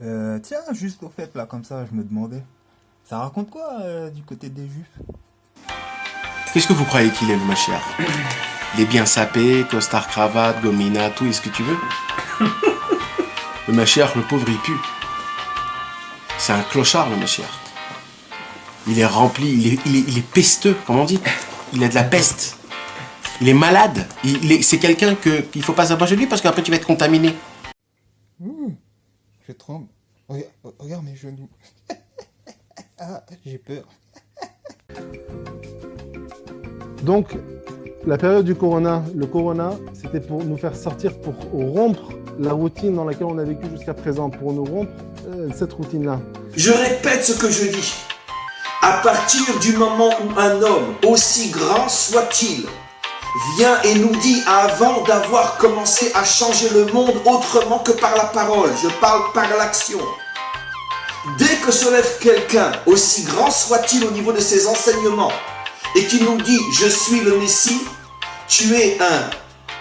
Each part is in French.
Tiens, juste au fait, là, comme ça, je me demandais. Ça raconte quoi du côté des juifs? Qu'est-ce que vous croyez qu'il est, le Mashiach? Il est bien sapé, costard cravate, gomina, tout, est-ce que tu veux? Le Mashiach, le pauvre, il pue. C'est un clochard, le Mashiach. Il est rempli, il est pesteux, comme on dit. Il a de la peste. Il est malade. C'est quelqu'un qu'il faut pas s'approcher de lui parce qu'après tu vas être contaminé. Je tremble. Regarde mes genoux. Ah, j'ai peur. Donc, la période du Corona, le Corona, c'était pour nous faire sortir, pour rompre la routine dans laquelle on a vécu jusqu'à présent, pour nous rompre cette routine-là. Je répète ce que je dis. À partir du moment où un homme, aussi grand soit-il, vient et nous dit avant d'avoir commencé à changer le monde autrement que par la parole, je parle par l'action. Dès que se lève quelqu'un, aussi grand soit-il au niveau de ses enseignements, et qui nous dit « je suis le Messie », tu es un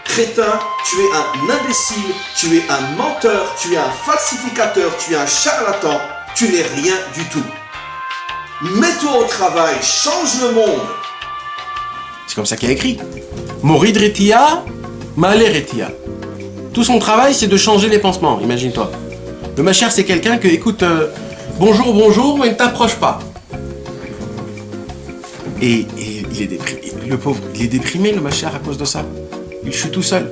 crétin, tu es un imbécile, tu es un menteur, tu es un falsificateur, tu es un charlatan, tu n'es rien du tout. Mets-toi au travail, change le monde. C'est comme ça qu'il a écrit. Morid retia, malé retia. Tout son travail, c'est de changer les pansements, imagine-toi. Le Mashiach, c'est quelqu'un que, écoute, bonjour, bonjour, mais ne t'approche pas. Et il est déprimé. Le pauvre, il est déprimé, le Mashiach, à cause de ça. Il chute tout seul.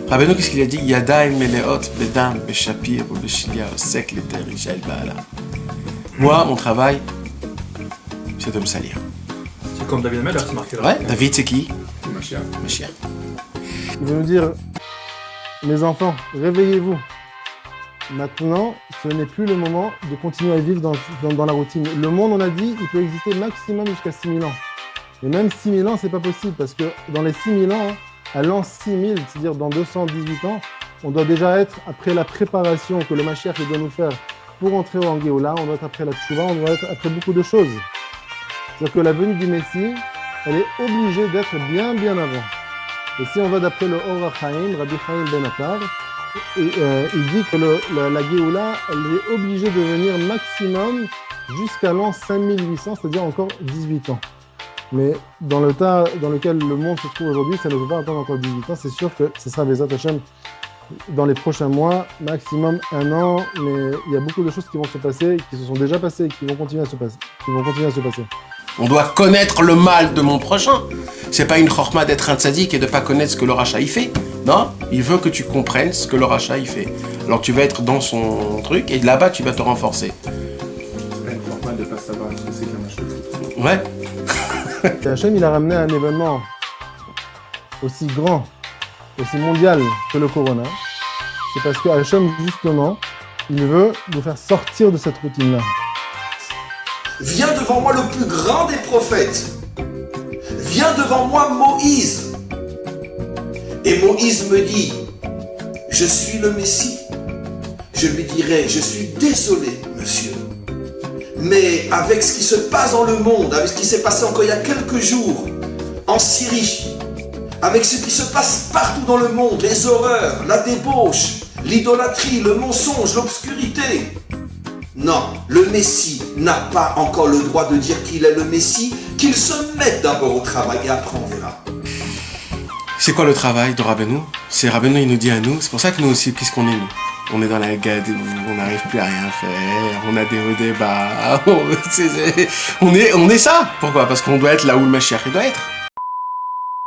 Rabbeinu, qu'est-ce qu'il a dit? Yadaim meleot bedam beshapir beshilia sek leter ishal baala. Moi, mon travail, c'est de me salir. C'est comme David Meller, c'est marqué là. Ouais, David, c'est qui? Mashiach. Mashiach. Il veut nous dire, mes enfants, réveillez-vous. Maintenant, ce n'est plus le moment de continuer à vivre dans la routine. Le monde, on a dit, il peut exister maximum jusqu'à 6000 ans. Et même 6000 ans, c'est pas possible parce que dans les 6000 ans, à l'an 6000, c'est-à-dire dans 218 ans, on doit déjà être après la préparation que le Mashiach doit nous faire pour entrer en Géoula, on doit être après la Tchouva, on doit être après beaucoup de choses. C'est-à-dire que la venue du Messie, elle est obligée d'être bien avant. Et si on va d'après le Or HaChaim, Rabbi Chaim Ben Attar, il dit que la Géoula, elle est obligée de venir maximum jusqu'à l'an 5800, c'est-à-dire encore 18 ans. Mais dans le tas dans lequel le monde se trouve aujourd'hui, ça ne peut pas attendre encore 18 ans. C'est sûr que ce sera Bezat Hashem dans les prochains mois, maximum 1 an. Mais il y a beaucoup de choses qui vont se passer, qui se sont déjà passées et qui vont continuer à se passer. On doit connaître le mal de mon prochain. C'est pas une chorma d'être un tzaddik et de pas connaître ce que le rachat y fait. Non, il veut que tu comprennes ce que le rachat y fait. Alors tu vas être dans son truc et là-bas tu vas te renforcer. C'est pas une chorma de pas savoir ce que c'est qu'un machal. Ouais. Et Hachem, il a ramené un événement aussi grand, aussi mondial que le Corona. C'est parce que Hachem, justement, il veut nous faire sortir de cette routine-là. Viens devant moi le plus grand des prophètes. Viens devant moi Moïse. Et Moïse me dit, je suis le Messie. Je lui dirai, je suis désolé, monsieur. Mais avec ce qui se passe dans le monde, avec ce qui s'est passé encore il y a quelques jours en Syrie, avec ce qui se passe partout dans le monde, les horreurs, la débauche, l'idolâtrie, le mensonge, l'obscurité. Non, le Messie n'a pas encore le droit de dire qu'il est le Messie, qu'il se mette d'abord au travail et après on verra. C'est quoi le travail de Rabbeinu? C'est Rabbeinu, il nous dit à nous, c'est pour ça que nous aussi, puisqu'on est nous. On est dans la gade où on n'arrive plus à rien faire, on a des hauts débats, on est ça. Pourquoi? Parce qu'on doit être là où le Mashiach doit être.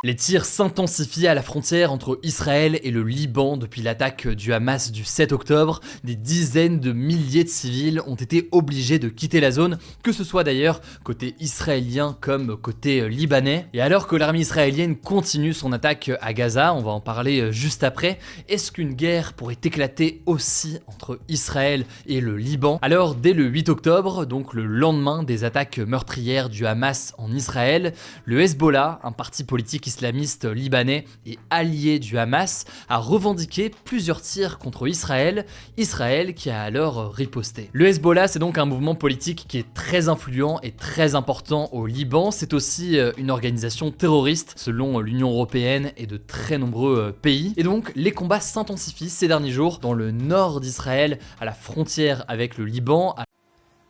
Les tirs s'intensifient à la frontière entre Israël et le Liban depuis l'attaque du Hamas du 7 octobre. Des dizaines de milliers de civils ont été obligés de quitter la zone, que ce soit d'ailleurs côté israélien comme côté libanais. Et alors que l'armée israélienne continue son attaque à Gaza, on va en parler juste après, est-ce qu'une guerre pourrait éclater aussi entre Israël et le Liban? Alors dès le 8 octobre, donc le lendemain des attaques meurtrières du Hamas en Israël, le Hezbollah, un parti politique islamiste libanais et allié du Hamas, a revendiqué plusieurs tirs contre Israël, Israël qui a alors riposté. Le Hezbollah, c'est donc un mouvement politique qui est très influent et très important au Liban. C'est aussi une organisation terroriste selon l'Union européenne et de très nombreux pays. Et donc les combats s'intensifient ces derniers jours dans le nord d'Israël, à la frontière avec le Liban.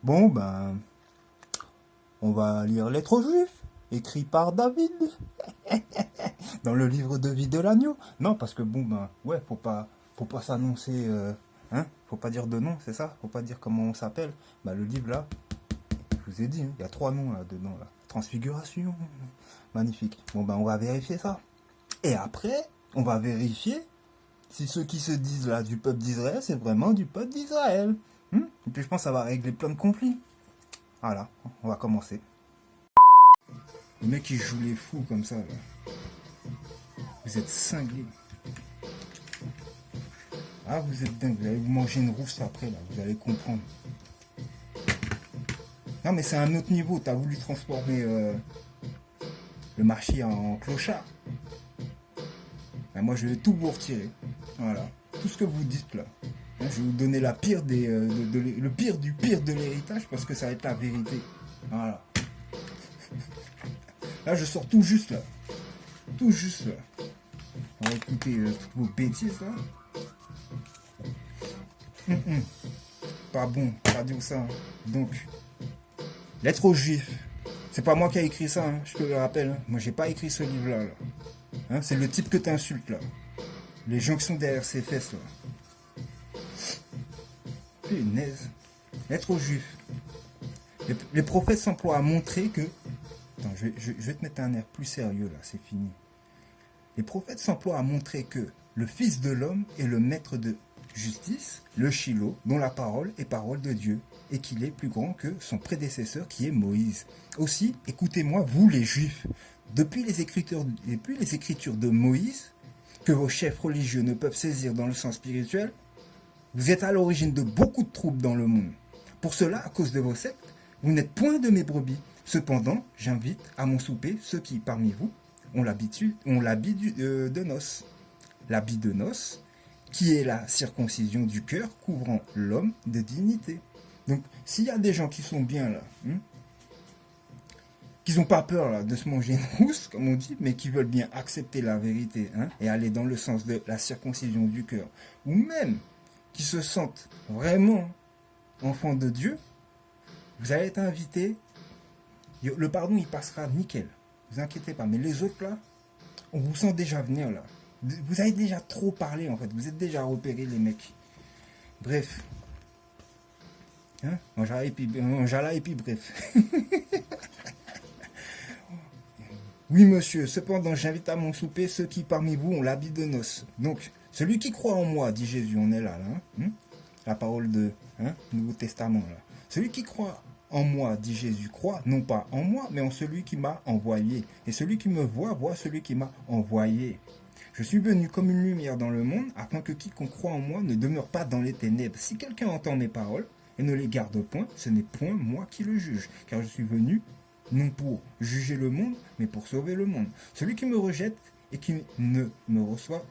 Bon, ben, on va lire Lettres aux Juifs, écrit par David, dans le livre de vie de l'agneau. Non, parce que bon, ben, ouais, faut pas s'annoncer, hein, faut pas dire de nom, c'est ça, faut pas dire comment on s'appelle. Ben, le livre là, je vous ai dit, il y a 3 noms là dedans, là. Transfiguration, magnifique. Bon, ben, on va vérifier ça. Et après, on va vérifier si ceux qui se disent là du peuple d'Israël, c'est vraiment du peuple d'Israël. Et puis je pense que ça va régler plein de conflits. Voilà, on va commencer. Le mec qui joue les fous comme ça, là. Vous êtes cinglés. Ah, vous êtes dingue, vous allez vous manger une rousse après, là, vous allez comprendre. Non, mais c'est un autre niveau, t'as voulu transformer le marché en clochard. Ben, moi, je vais tout vous retirer. Voilà, tout ce que vous dites là. Je vais vous donner la pire le pire du pire de l'héritage parce que ça va être la vérité. Voilà. Là, je sors tout juste là. Tout juste là. On va écouter toutes vos bêtises là. Pas bon, pas dire ça. Hein. Donc, Lettres aux Juifs. C'est pas moi qui ai écrit ça, hein, je te le rappelle. Hein. Moi, j'ai pas écrit ce livre-là. Là. Hein, c'est le type que t'insultes là. Les gens qui sont derrière ses fesses là. Punaise. Lettres aux Juifs. Les prophètes s'emploient à montrer que... Attends, je vais te mettre un air plus sérieux là, c'est fini. Les prophètes s'emploient à montrer que le Fils de l'homme est le maître de justice, le Shiloh, dont la parole est parole de Dieu, et qu'il est plus grand que son prédécesseur qui est Moïse. Aussi, écoutez-moi, vous les Juifs, depuis les écritures de Moïse, que vos chefs religieux ne peuvent saisir dans le sens spirituel, vous êtes à l'origine de beaucoup de troubles dans le monde. Pour cela, à cause de vos sectes, vous n'êtes point de mes brebis. Cependant, j'invite à mon souper ceux qui, parmi vous, ont l'habit de noces. L'habit de noces, qui est la circoncision du cœur couvrant l'homme de dignité. Donc, s'il y a des gens qui sont bien là, qui n'ont pas peur là, de se manger une rousse, comme on dit, mais qui veulent bien accepter la vérité et aller dans le sens de la circoncision du cœur, ou même qui se sentent vraiment enfants de Dieu, vous allez être invités. Le pardon, il passera nickel. Vous inquiétez pas. Mais les autres, là, on vous sent déjà venir, là. Vous avez déjà trop parlé, en fait. Vous êtes déjà repérés, les mecs. Bref. Hein? Anjala et puis bref. Oui, monsieur. Cependant, j'invite à mon souper ceux qui, parmi vous, ont l'habit de noces. Donc, celui qui croit en moi, dit Jésus, on est là, la parole de Nouveau Testament, là. Celui qui croit en moi, dit Jésus, croit non pas en moi, mais en celui qui m'a envoyé. Et celui qui me voit, voit celui qui m'a envoyé. Je suis venu comme une lumière dans le monde, afin que quiconque croit en moi ne demeure pas dans les ténèbres. Si quelqu'un entend mes paroles et ne les garde point, ce n'est point moi qui le juge, car je suis venu non pour juger le monde, mais pour sauver le monde. Celui qui me rejette et qui ne me reçoit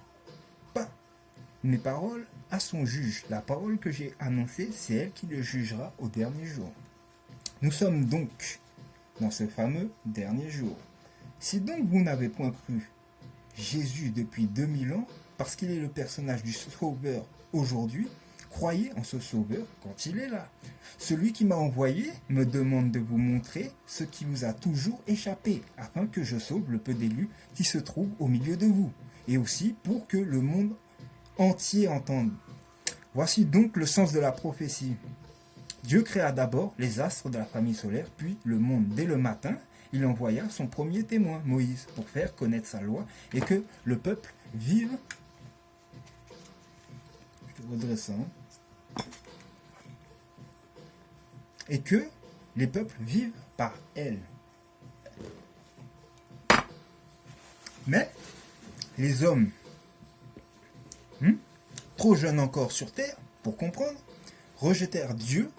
pas mes paroles à son juge. La parole que j'ai annoncée, c'est elle qui le jugera au dernier jour. Nous sommes donc dans ce fameux dernier jour. Si donc vous n'avez point cru Jésus depuis 2000 ans, parce qu'il est le personnage du Sauveur aujourd'hui, croyez en ce Sauveur quand il est là. Celui qui m'a envoyé me demande de vous montrer ce qui vous a toujours échappé, afin que je sauve le peu d'élus qui se trouvent au milieu de vous, et aussi pour que le monde entier entende. Voici donc le sens de la prophétie. Dieu créa d'abord les astres de la famille solaire, puis le monde. Dès le matin, il envoya son premier témoin, Moïse, pour faire connaître sa loi et que le peuple vive. Je te redresse ça. Et que les peuples vivent par elle. Mais les hommes, trop jeunes encore sur terre, pour comprendre, rejetèrent Dieu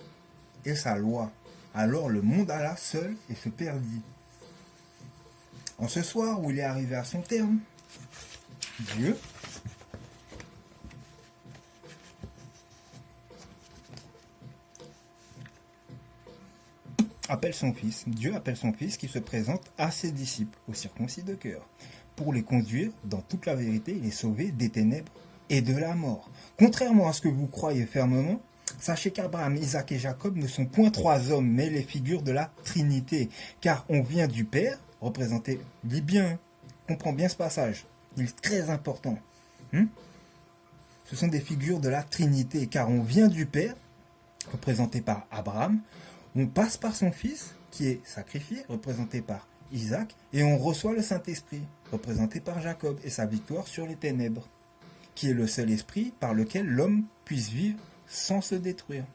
et sa loi. Alors le monde alla seul et se perdit. En ce soir où il est arrivé à son terme, Dieu appelle son fils. Dieu appelle son fils qui se présente à ses disciples, aux circoncis de cœur, pour les conduire dans toute la vérité et les sauver des ténèbres et de la mort. Contrairement à ce que vous croyez fermement, sachez qu'Abraham, Isaac et Jacob ne sont point trois hommes, mais les figures de la Trinité. Car on vient du Père, représenté, lis bien, comprends bien ce passage, il est très important. Ce sont des figures de la Trinité, car on vient du Père, représenté par Abraham, on passe par son fils, qui est sacrifié, représenté par Isaac, et on reçoit le Saint-Esprit, représenté par Jacob, et sa victoire sur les ténèbres, qui est le seul esprit par lequel l'homme puisse vivre sans se détruire.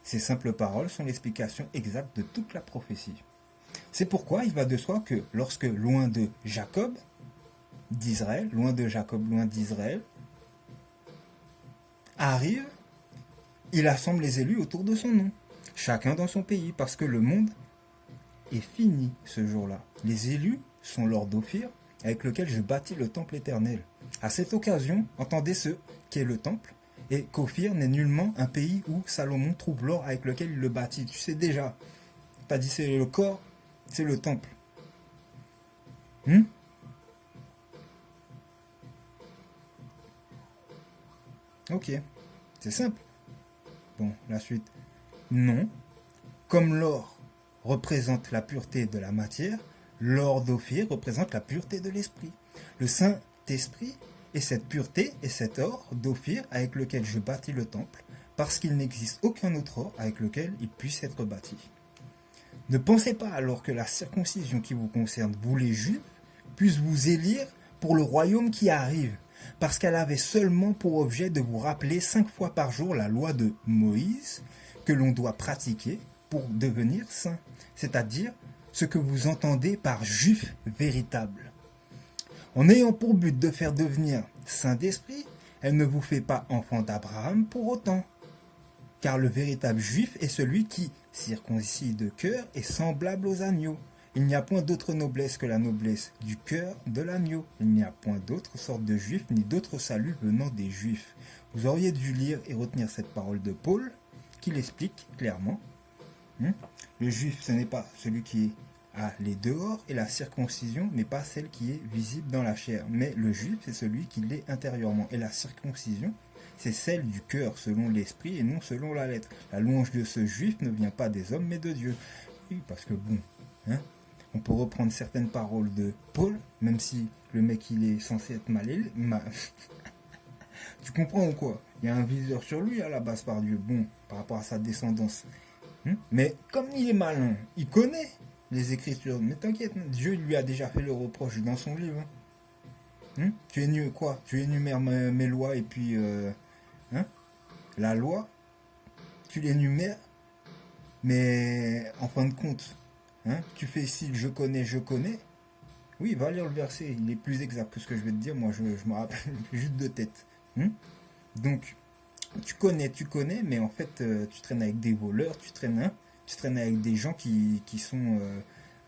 Ces simples paroles sont l'explication exacte de toute la prophétie. C'est pourquoi il va de soi que lorsque, loin de Jacob, d'Israël, loin de Jacob, loin d'Israël, arrive, il assemble les élus autour de son nom, chacun dans son pays, parce que le monde est fini ce jour-là. Les élus sont l'or d'Ophir, avec lequel je bâtis le temple éternel. À cette occasion, entendez ce qu'est le temple, et qu'Ophir n'est nullement un pays où Salomon trouve l'or avec lequel il le bâtit. Tu sais déjà, t'as dit c'est le corps, c'est le temple. Ok, c'est simple. Bon, la suite. Non. Comme l'or représente la pureté de la matière, l'or d'Ophir représente la pureté de l'esprit. Le Saint-Esprit est cette pureté et cet or d'Ophir avec lequel je bâtis le temple, parce qu'il n'existe aucun autre or avec lequel il puisse être bâti. Ne pensez pas alors que la circoncision qui vous concerne, vous les Juifs, puisse vous élire pour le royaume qui arrive, parce qu'elle avait seulement pour objet de vous rappeler 5 fois par jour la loi de Moïse que l'on doit pratiquer pour devenir saint, c'est-à-dire ce que vous entendez par juif véritable. En ayant pour but de faire devenir saint d'esprit, elle ne vous fait pas enfant d'Abraham pour autant, car le véritable juif est celui qui, circoncis de cœur, est semblable aux agneaux. Il n'y a point d'autre noblesse que la noblesse du cœur de l'agneau. Il n'y a point d'autre sorte de juif, ni d'autre salut venant des juifs. Vous auriez dû lire et retenir cette parole de Paul, qui l'explique clairement. Le juif, ce n'est pas celui qui a les dehors, et la circoncision n'est pas celle qui est visible dans la chair. Mais le juif, c'est celui qui l'est intérieurement. Et la circoncision, c'est celle du cœur, selon l'esprit et non selon la lettre. La louange de ce juif ne vient pas des hommes, mais de Dieu. Oui, parce que bon, on peut reprendre certaines paroles de Paul, même si le mec il est censé être mal élevé. Tu comprends ou quoi? Il y a un viseur sur lui à la base par Dieu, bon, par rapport à sa descendance. Mais comme il est malin, il connaît les Écritures. Mais t'inquiète, Dieu lui a déjà fait le reproche dans son livre. Tu énumères mes lois et puis la loi, tu l'énumères, mais en fin de compte, tu fais style je connais. Oui, va lire le verset, il est plus exact que ce que je vais te dire, moi je me rappelle juste de tête. Donc, tu connais, mais en fait, tu traînes avec des voleurs, tu traînes avec des gens qui sont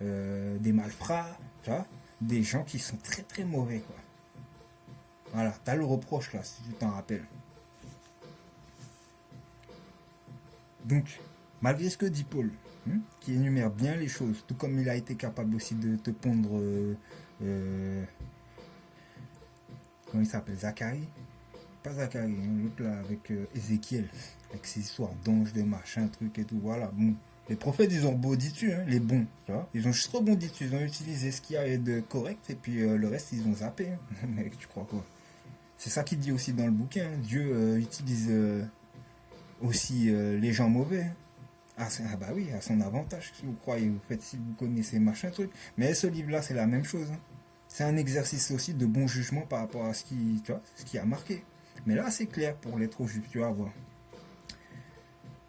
des malfrats, tu vois, des gens qui sont très très mauvais, quoi. Voilà, t'as le reproche là, si tu t'en rappelles. Donc, malgré ce que dit Paul, qui énumère bien les choses, tout comme il a été capable aussi de te pondre, comment il s'appelle, Zacharie, pas Zacharie, l'autre là avec Ézéchiel, avec ses histoires d'anges, de machin, truc et tout, voilà. Bon, les prophètes ils ont rebondi dessus, les bons, tu vois, ils ont juste rebondi dessus, ils ont utilisé ce qu'il y avait de correct et puis le reste ils ont zappé, mec, tu crois quoi? C'est ça qu'il dit aussi dans le bouquin, Dieu utilise aussi les gens mauvais. Ah bah oui, à son avantage, si vous croyez, vous faites si vous connaissez machin truc. Mais ce livre-là, c'est la même chose. C'est un exercice aussi de bon jugement par rapport à ce qui a marqué. Mais là, c'est clair pour les trop juifs, tu vas voir.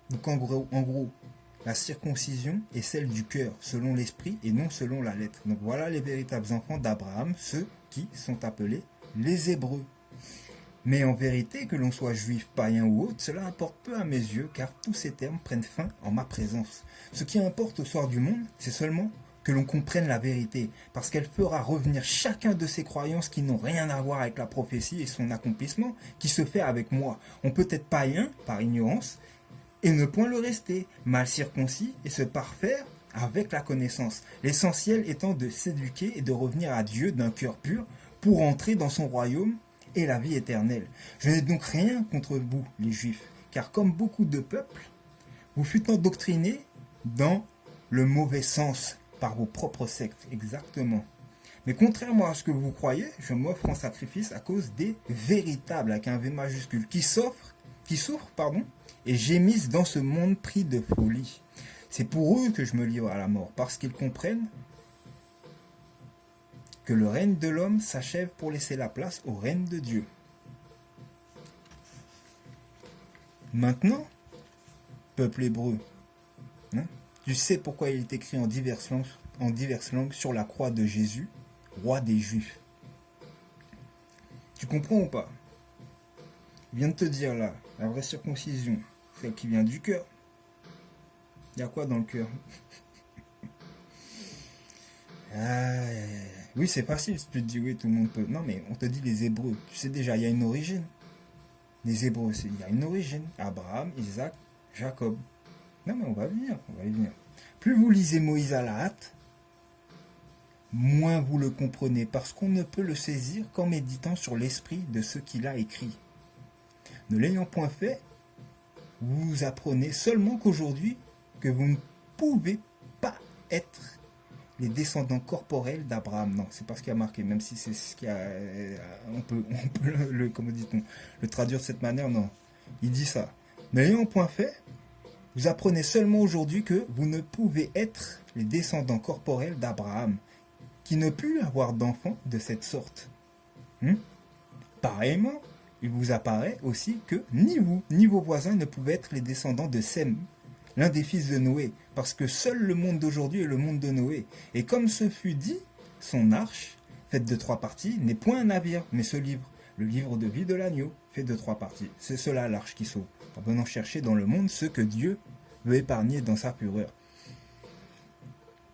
Donc en gros, la circoncision est celle du cœur, selon l'esprit et non selon la lettre. Donc voilà les véritables enfants d'Abraham, ceux qui sont appelés les Hébreux. Mais en vérité, que l'on soit juif, païen ou autre, cela importe peu à mes yeux, car tous ces termes prennent fin en ma présence. Ce qui importe au soir du monde, c'est seulement que l'on comprenne la vérité, parce qu'elle fera revenir chacun de ces croyances qui n'ont rien à voir avec la prophétie et son accomplissement, qui se fait avec moi. On peut être païen, par ignorance, et ne point le rester, mal circoncis, et se parfaire avec la connaissance. L'essentiel étant de s'éduquer et de revenir à Dieu d'un cœur pur, pour entrer dans son royaume et la vie éternelle. Je n'ai donc rien contre vous, les Juifs, car comme beaucoup de peuples, vous fûtes endoctrinés dans le mauvais sens par vos propres sectes, exactement. Mais contrairement à ce que vous croyez, je m'offre en sacrifice à cause des véritables, avec un V majuscule, qui souffrent, et gémissent dans ce monde pris de folie. C'est pour eux que je me livre à la mort, parce qu'ils comprennent que le règne de l'homme s'achève pour laisser la place au règne de Dieu. Maintenant, peuple hébreu, hein, tu sais pourquoi il est écrit en diverses langues sur la croix de Jésus, roi des Juifs. Tu comprends ou pas? Il vient de te dire là, la vraie circoncision, celle qui vient du cœur. Il y a quoi dans le cœur? Oui, c'est facile, si tu te dis oui, tout le monde peut. Non, mais on te dit les Hébreux. Tu sais déjà, il y a une origine. Les Hébreux, il y a une origine. Abraham, Isaac, Jacob. Non, mais on va y venir. Plus vous lisez Moïse à la hâte, moins vous le comprenez, parce qu'on ne peut le saisir qu'en méditant sur l'esprit de ce qu'il a écrit. Ne l'ayant point fait, vous apprenez seulement qu'aujourd'hui, que vous ne pouvez pas être les descendants corporels d'Abraham. Non, c'est pas ce qui a marqué, même si c'est ce qui a... On peut comment dit-on, le traduire de cette manière, non. Il dit ça. Mais n'ayant point fait, vous apprenez seulement aujourd'hui que vous ne pouvez être les descendants corporels d'Abraham, qui ne put avoir d'enfants de cette sorte. Pareillement, il vous apparaît aussi que ni vous, ni vos voisins ne pouvaient être les descendants de Sem, l'un des fils de Noé, parce que seul le monde d'aujourd'hui est le monde de Noé. Et comme ce fut dit, son arche, faite de 3 parties, n'est point un navire, mais ce livre, le livre de vie de l'agneau, fait de 3 parties. C'est cela l'arche qui sauve, en venant chercher dans le monde ce que Dieu veut épargner dans sa fureur.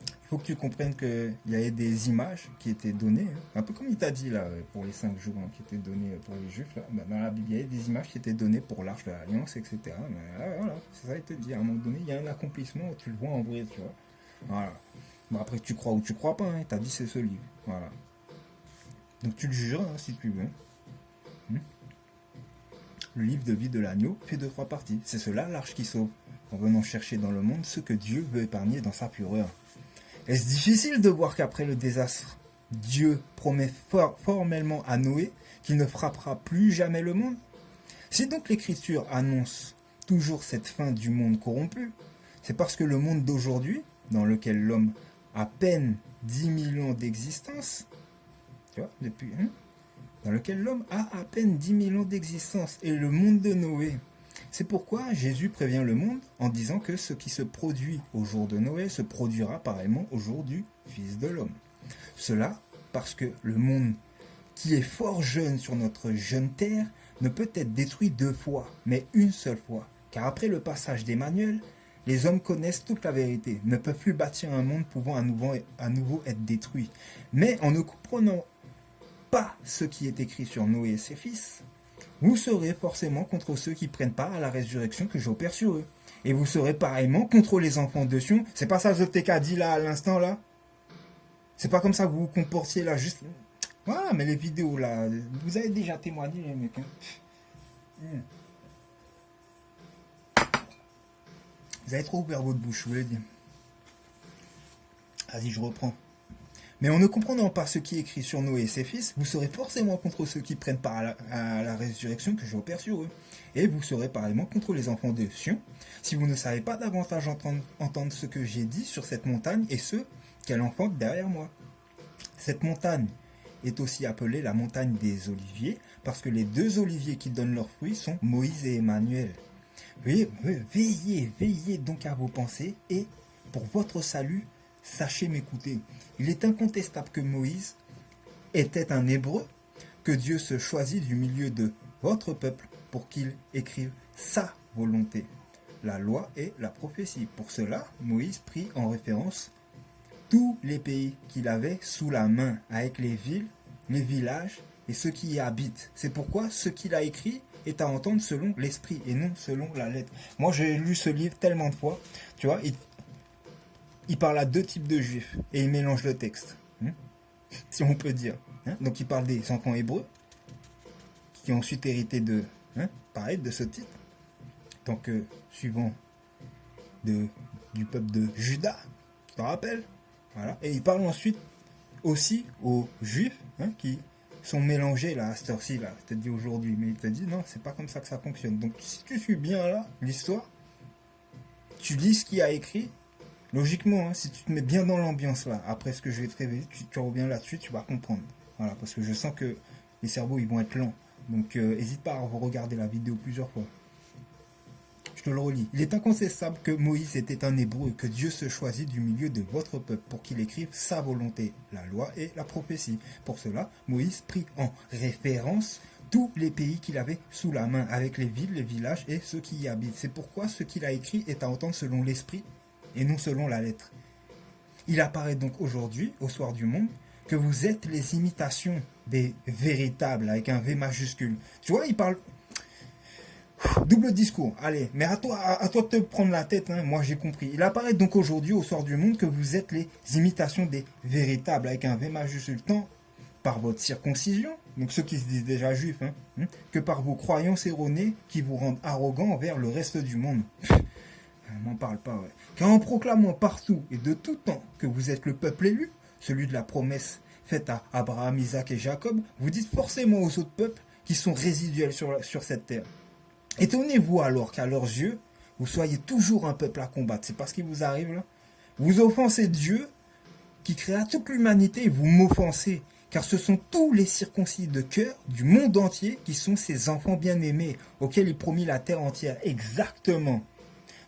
Il faut que tu comprennes qu'il y avait des images qui étaient données, un peu comme il t'a dit là, pour les 5 jours qui étaient donnés pour les Juifs. Là. Dans la Bible, il y avait des images qui étaient données pour l'arche de l'Alliance, etc. Mais là, voilà, c'est ça, il te dit. À un moment donné, il y a un accomplissement, tu le vois en vrai, tu vois. Voilà. Bon, après, tu crois ou tu crois pas, hein, il t'a dit c'est ce livre. Voilà. Donc tu le jugeras hein, si tu veux. Le livre de vie de l'agneau fait de 3 parties. C'est cela l'arche qui sauve, en venant chercher dans le monde ce que Dieu veut épargner dans sa fureur. Est-ce difficile de voir qu'après le désastre, Dieu promet formellement à Noé qu'il ne frappera plus jamais le monde? Si donc l'Écriture annonce toujours cette fin du monde corrompu, c'est parce que le monde d'aujourd'hui, dans lequel l'homme a à peine 10 000 ans d'existence, tu vois, dans lequel l'homme a à peine 10 000 ans d'existence, et le monde de Noé. C'est pourquoi Jésus prévient le monde en disant que ce qui se produit au jour de Noé se produira pareillement au jour du Fils de l'homme. Cela parce que le monde qui est fort jeune sur notre jeune terre ne peut être détruit 2 fois, mais une seule fois. Car après le passage d'Emmanuel, les hommes connaissent toute la vérité, ne peuvent plus bâtir un monde pouvant à nouveau être détruit. Mais en ne comprenant pas ce qui est écrit sur Noé et ses fils, vous serez forcément contre ceux qui prennent part à la résurrection que j'opère sur eux. Et vous serez pareillement contre les enfants de Sion. C'est pas ça que Zotéka a dit là à l'instant là? C'est pas comme ça que vous vous comportiez là, juste... Voilà, mais les vidéos là, vous avez déjà témoigné les mecs. Vous avez trop ouvert votre bouche, je vous l'ai dit. Vas-y, je reprends. Mais en ne comprenant pas ce qui est écrit sur Noé et ses fils, vous serez forcément contre ceux qui prennent part à la résurrection que j'opère sur eux. Et vous serez pareillement contre les enfants de Sion, si vous ne savez pas davantage entendre ce que j'ai dit sur cette montagne et ceux qu'elle enfante derrière moi. Cette montagne est aussi appelée la montagne des oliviers, parce que les 2 oliviers qui donnent leurs fruits sont Moïse et Emmanuel. Veillez donc à vos pensées, et pour votre salut, sachez m'écouter. Il est incontestable que Moïse était un Hébreu, que Dieu se choisit du milieu de votre peuple pour qu'il écrive sa volonté, la loi et la prophétie. Pour cela, Moïse prit en référence tous les pays qu'il avait sous la main, avec les villes, les villages et ceux qui y habitent. C'est pourquoi ce qu'il a écrit est à entendre selon l'esprit et non selon la lettre. Moi, j'ai lu ce livre tellement de fois. Tu vois, il parle à deux types de juifs et il mélange le texte. Si on peut dire. Donc, il parle des enfants hébreux qui ont ensuite hérité de, pareil, de ce titre. Tant que suivant du peuple de Juda, tu te rappelles? Voilà. Et il parle ensuite aussi aux juifs qui sont mélangés là, à cette heure-ci, là, je te dis aujourd'hui, mais il te dit non, c'est pas comme ça que ça fonctionne. Donc si tu suis bien là, l'histoire, tu lis ce qu'il a écrit, logiquement, si tu te mets bien dans l'ambiance là, après ce que je vais te révéler, tu reviens là-dessus, tu vas comprendre. Voilà, parce que je sens que les cerveaux ils vont être lents. Donc n'hésite pas à regarder la vidéo plusieurs fois. Je te le relis. Il est incontestable que Moïse était un hébreu, que Dieu se choisit du milieu de votre peuple pour qu'il écrive sa volonté, la loi et la prophétie. Pour cela, Moïse prit en référence tous les pays qu'il avait sous la main, avec les villes, les villages et ceux qui y habitent. C'est pourquoi ce qu'il a écrit est à entendre selon l'esprit et non selon la lettre. Il apparaît donc aujourd'hui, au soir du monde, que vous êtes les imitations des véritables, avec un V majuscule. Tu vois, il parle... Double discours, allez, mais à toi de te prendre la tête, moi j'ai compris. Il apparaît donc aujourd'hui au soir du monde que vous êtes les imitations des véritables, avec un V majuscule, tant par votre circoncision, donc ceux qui se disent déjà juifs, que par vos croyances erronées qui vous rendent arrogants envers le reste du monde. M'en parle pas, ouais. Car en proclamant partout et de tout temps que vous êtes le peuple élu, celui de la promesse faite à Abraham, Isaac et Jacob, vous dites forcément aux autres peuples qui sont résiduels sur cette terre. Étonnez-vous alors qu'à leurs yeux, vous soyez toujours un peuple à combattre. C'est pas ce qui vous arrive là. Vous offensez Dieu qui créa toute l'humanité et vous m'offensez. Car ce sont tous les circoncis de cœur du monde entier qui sont ses enfants bien-aimés, auxquels il promit la terre entière. Exactement.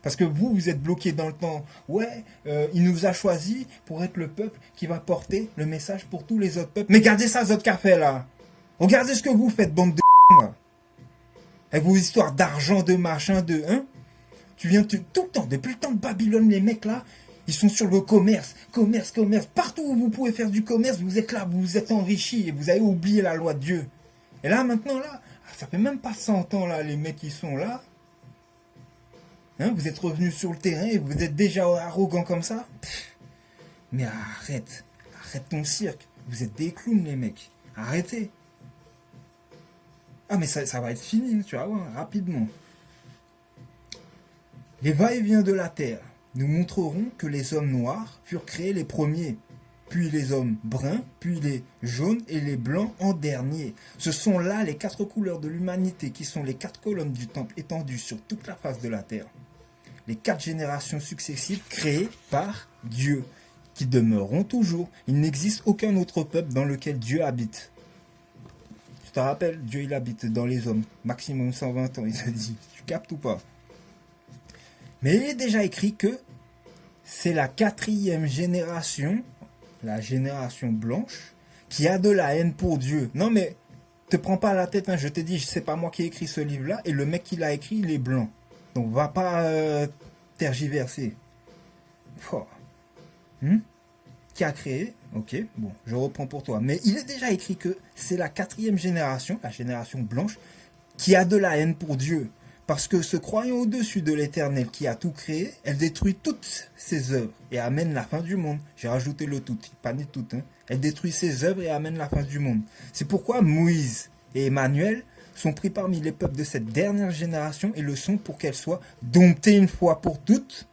Parce que vous êtes bloqués dans le temps. Ouais, il nous a choisis pour être le peuple qui va porter le message pour tous les autres peuples. Mais gardez ça, votre café là. Regardez ce que vous faites, bande de là. Avec vos histoires d'argent, de machin, de... Tu viens tout le temps, depuis le temps de Babylone, les mecs là, ils sont sur le commerce. Partout où vous pouvez faire du commerce, vous êtes là, vous vous êtes enrichis et vous avez oublié la loi de Dieu. Et là, maintenant, là, ça fait même pas 100 ans, là, les mecs qui sont là. Vous êtes revenus sur le terrain et vous êtes déjà arrogants comme ça. Mais arrête ton cirque. Vous êtes des clowns, les mecs. Arrêtez. Ah, mais ça va être fini, tu vas voir, rapidement. Les va-et-vient de la terre nous montreront que les hommes noirs furent créés les premiers, puis les hommes bruns, puis les jaunes et les blancs en dernier. Ce sont là les 4 couleurs de l'humanité qui sont les 4 colonnes du temple étendues sur toute la face de la terre. Les 4 générations successives créées par Dieu, qui demeureront toujours. Il n'existe aucun autre peuple dans lequel Dieu habite. Tu te rappelles, Dieu il habite dans les hommes, maximum 120 ans, il te dit, tu captes ou pas? Mais il est déjà écrit que c'est la 4e génération, la génération blanche, qui a de la haine pour Dieu. Non mais, te prends pas la tête, je te dis, c'est pas moi qui ai écrit ce livre-là, et le mec qui l'a écrit, il est blanc. Donc va pas tergiverser. Oh. Qui a créé, ok, bon, je reprends pour toi. Mais il est déjà écrit que c'est la 4e génération, la génération blanche, qui a de la haine pour Dieu. Parce que se croyant au-dessus de l'Éternel qui a tout créé, elle détruit toutes ses œuvres et amène la fin du monde. J'ai rajouté le tout, pas ni tout. Elle détruit ses œuvres et amène la fin du monde. C'est pourquoi Moïse et Emmanuel sont pris parmi les peuples de cette dernière génération et le sont pour qu'elles soient domptées une fois pour toutes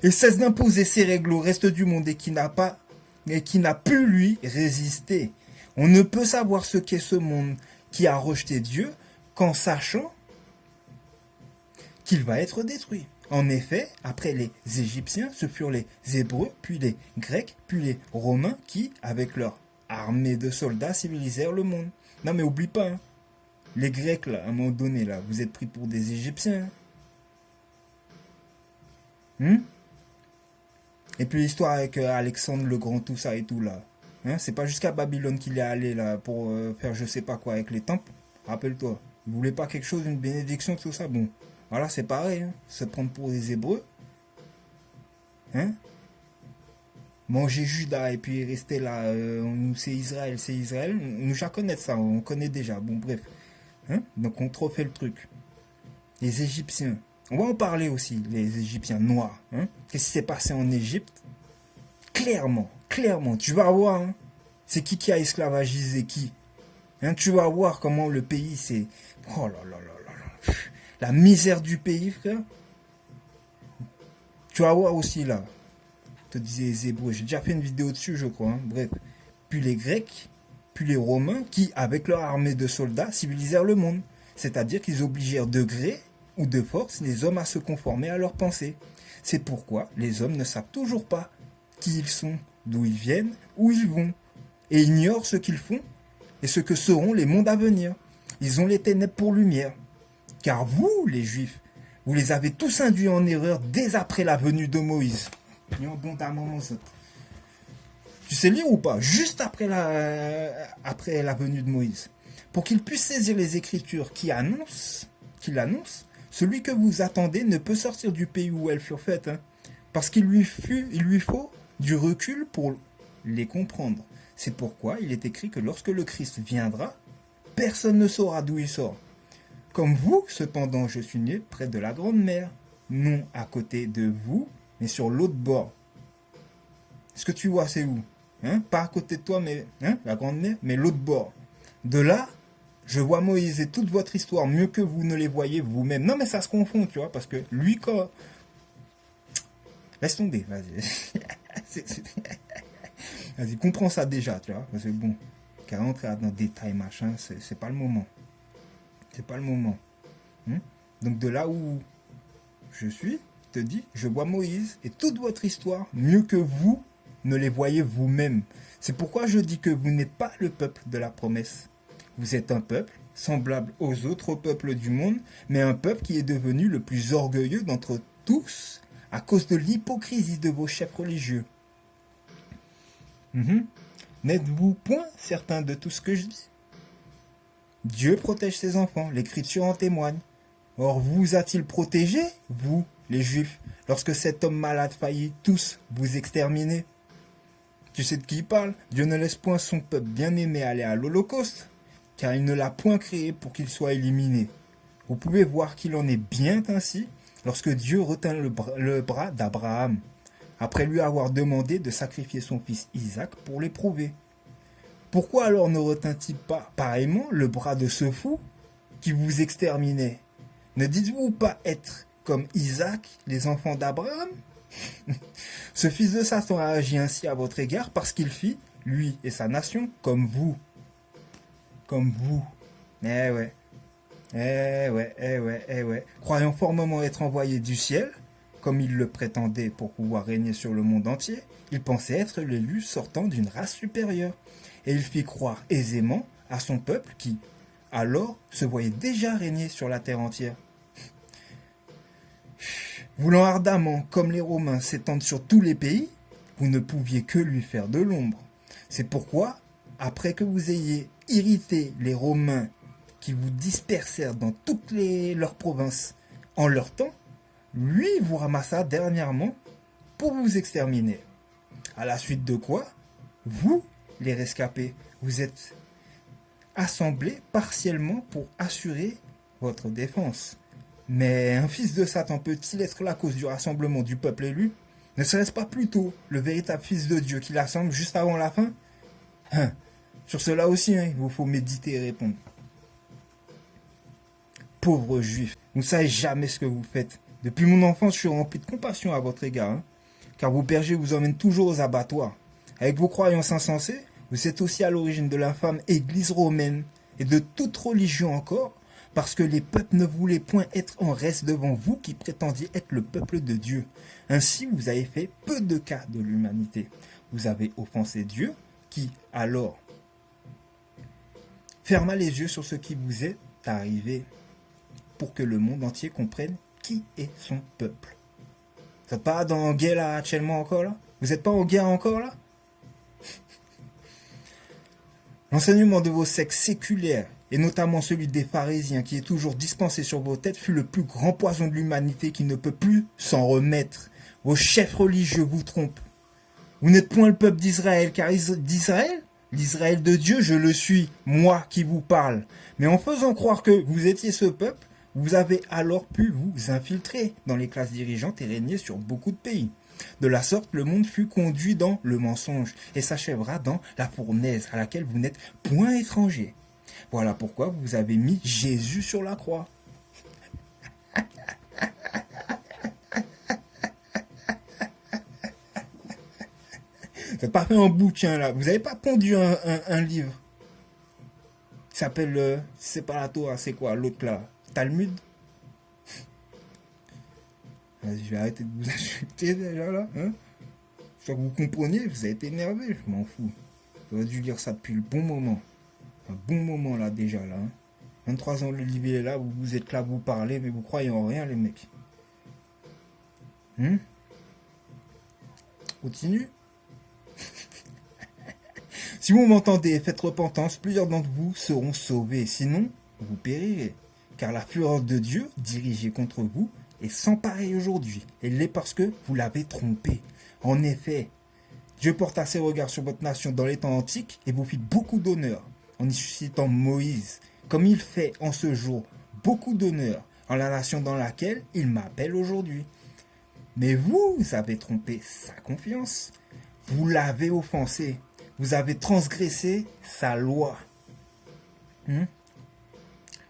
et cesse d'imposer ses règles au reste du monde et qui n'a pu lui résister. On ne peut savoir ce qu'est ce monde qui a rejeté Dieu qu'en sachant qu'il va être détruit. En effet, après les Égyptiens, ce furent les Hébreux, puis les Grecs, puis les Romains qui, avec leur armée de soldats, civilisèrent le monde. Non mais oublie pas, les Grecs, là, à un moment donné, là, vous êtes pris pour des Égyptiens. Et puis l'histoire avec Alexandre le Grand, tout ça et tout, là. C'est pas jusqu'à Babylone qu'il est allé, là, pour faire je sais pas quoi avec les temples. Rappelle-toi. Il voulait pas quelque chose, une bénédiction, tout ça. Bon, voilà, c'est pareil. Se prendre pour des Hébreux. manger Judas et puis rester là, nous c'est Israël, nous déjà connaît ça, on connaît déjà, bon bref. Hein? Donc on te refait le truc. Les Égyptiens, on va en parler aussi, les Égyptiens noirs. Hein? Qu'est-ce qui s'est passé en Égypte? Clairement, tu vas voir, hein? C'est qui a esclavagisé qui? Hein? Tu vas voir comment le pays c'est... Oh là là là là là. La misère du pays, frère. Tu vas voir aussi là. Je te disais les Hébreux, j'ai déjà fait une vidéo dessus, je crois. Hein? Bref. Puis les Grecs, puis les Romains, qui, avec leur armée de soldats, civilisèrent le monde. C'est-à-dire qu'ils obligèrent de gré ou de force les hommes à se conformer à leurs pensées. C'est pourquoi les hommes ne savent toujours pas qui ils sont, d'où ils viennent, où ils vont, et ignorent ce qu'ils font et ce que seront les mondes à venir. Ils ont les ténèbres pour lumière. Car vous, les Juifs, vous les avez tous induits en erreur dès après la venue de Moïse. Tu sais lire ou pas? Juste après la venue de Moïse. Pour qu'il puisse saisir les Écritures qu'il annonce, celui que vous attendez ne peut sortir du pays où elles furent faites. Hein, parce qu'il lui faut du recul pour les comprendre. C'est pourquoi il est écrit que lorsque le Christ viendra, personne ne saura d'où il sort. Comme vous, cependant, je suis né près de la Grande Mer, non à côté de vous, mais sur l'autre bord. Est-ce que tu vois, c'est où? Hein? Pas à côté de toi, mais la Grande Mer, mais l'autre bord. De là, je vois Moïse et toute votre histoire mieux que vous ne les voyez vous-même. Non, mais ça se confond, tu vois, parce que lui, quand... Laisse tomber, vas-y. Vas-y, comprends ça déjà, tu vois, parce que bon, qu'à rentrer dans le détail, machin, c'est pas le moment. C'est pas le moment. Donc de là où je suis, je te dis, je vois Moïse et toute votre histoire mieux que vous ne les voyez vous-même. C'est pourquoi je dis que vous n'êtes pas le peuple de la promesse. Vous êtes un peuple semblable aux autres peuples du monde, mais un peuple qui est devenu le plus orgueilleux d'entre tous à cause de l'hypocrisie de vos chefs religieux. N'êtes-vous point certain de tout ce que je dis? Dieu protège ses enfants, l'Écriture en témoigne. Or, vous a-t-il protégé, vous, les Juifs, lorsque cet homme malade faillit tous vous exterminer? Tu sais de qui il parle? Dieu ne laisse point son peuple bien-aimé aller à l'Holocauste, car il ne l'a point créé pour qu'il soit éliminé. Vous pouvez voir qu'il en est bien ainsi lorsque Dieu retint le bras d'Abraham, après lui avoir demandé de sacrifier son fils Isaac pour l'éprouver. Pourquoi alors ne retint-il pas pareillement le bras de ce fou qui vous exterminait? Ne dites-vous pas être comme Isaac, les enfants d'Abraham? Ce fils de Satan a agi ainsi à votre égard parce qu'il fit, lui et sa nation, comme vous. Comme vous. Eh ouais. Croyant formellement être envoyé du ciel, comme il le prétendait pour pouvoir régner sur le monde entier, il pensait être l'élu sortant d'une race supérieure. Et il fit croire aisément à son peuple qui, alors, se voyait déjà régner sur la terre entière. Voulant ardemment, comme les Romains, s'étendre sur tous les pays, vous ne pouviez que lui faire de l'ombre. C'est pourquoi, après que vous ayez irrité les Romains qui vous dispersèrent dans toutes leurs provinces en leur temps, lui vous ramassa dernièrement pour vous exterminer. À la suite de quoi, vous, les rescapés, vous êtes assemblés partiellement pour assurer votre défense. Mais un fils de Satan peut-il être la cause du rassemblement du peuple élu? Ne serait-ce pas plutôt le véritable fils de Dieu qui l'assemble juste avant la fin? Sur cela aussi, il vous faut méditer et répondre. Pauvres juifs, vous ne savez jamais ce que vous faites. Depuis mon enfance, je suis rempli de compassion à votre égard, car vos bergers vous emmènent toujours aux abattoirs. Avec vos croyances insensées, vous êtes aussi à l'origine de l'infâme Église romaine et de toute religion encore, parce que les peuples ne voulaient point être en reste devant vous qui prétendiez être le peuple de Dieu. Ainsi, vous avez fait peu de cas de l'humanité. Vous avez offensé Dieu, qui, alors, ferma les yeux sur ce qui vous est arrivé, pour que le monde entier comprenne qui est son peuple. Vous n'êtes pas en guerre là actuellement encore là? Vous n'êtes pas en guerre encore là? L'enseignement de vos sectes séculaires, et notamment celui des pharisiens qui est toujours dispensé sur vos têtes, fut le plus grand poison de l'humanité qui ne peut plus s'en remettre. Vos chefs religieux vous trompent. Vous n'êtes point le peuple d'Israël, car d'Israël, l'Israël de Dieu, je le suis, moi qui vous parle. Mais en faisant croire que vous étiez ce peuple, vous avez alors pu vous infiltrer dans les classes dirigeantes et régner sur beaucoup de pays. De la sorte, le monde fut conduit dans le mensonge et s'achèvera dans la fournaise à laquelle vous n'êtes point étrangers. Voilà pourquoi vous avez mis Jésus sur la croix. Vous n'avez pas fait un bouquin là, vous n'avez pas pondu un livre. Il s'appelle, c'est pas la Torah, c'est quoi l'autre là? Talmud. Vas-y, je vais arrêter de vous insulter déjà là. Hein, soit que vous compreniez, vous avez été énervé, je m'en fous. J'aurais dû lire ça depuis le bon moment. Un bon moment là déjà là. Hein. 23 ans le livre est là, vous êtes là, vous parlez, mais vous croyez en rien les mecs. Continue. Si vous m'entendez, faites repentance, plusieurs d'entre vous seront sauvés. Sinon, vous périrez. Car la fureur de Dieu, dirigée contre vous, est sans pareil aujourd'hui. Elle l'est parce que vous l'avez trompé. En effet, Dieu porta ses regards sur votre nation dans les temps antiques et vous fit beaucoup d'honneur en y suscitant Moïse, comme il fait en ce jour beaucoup d'honneur en la nation dans laquelle il m'appelle aujourd'hui. Mais vous avez trompé sa confiance. Vous l'avez offensé. Vous avez transgressé sa loi.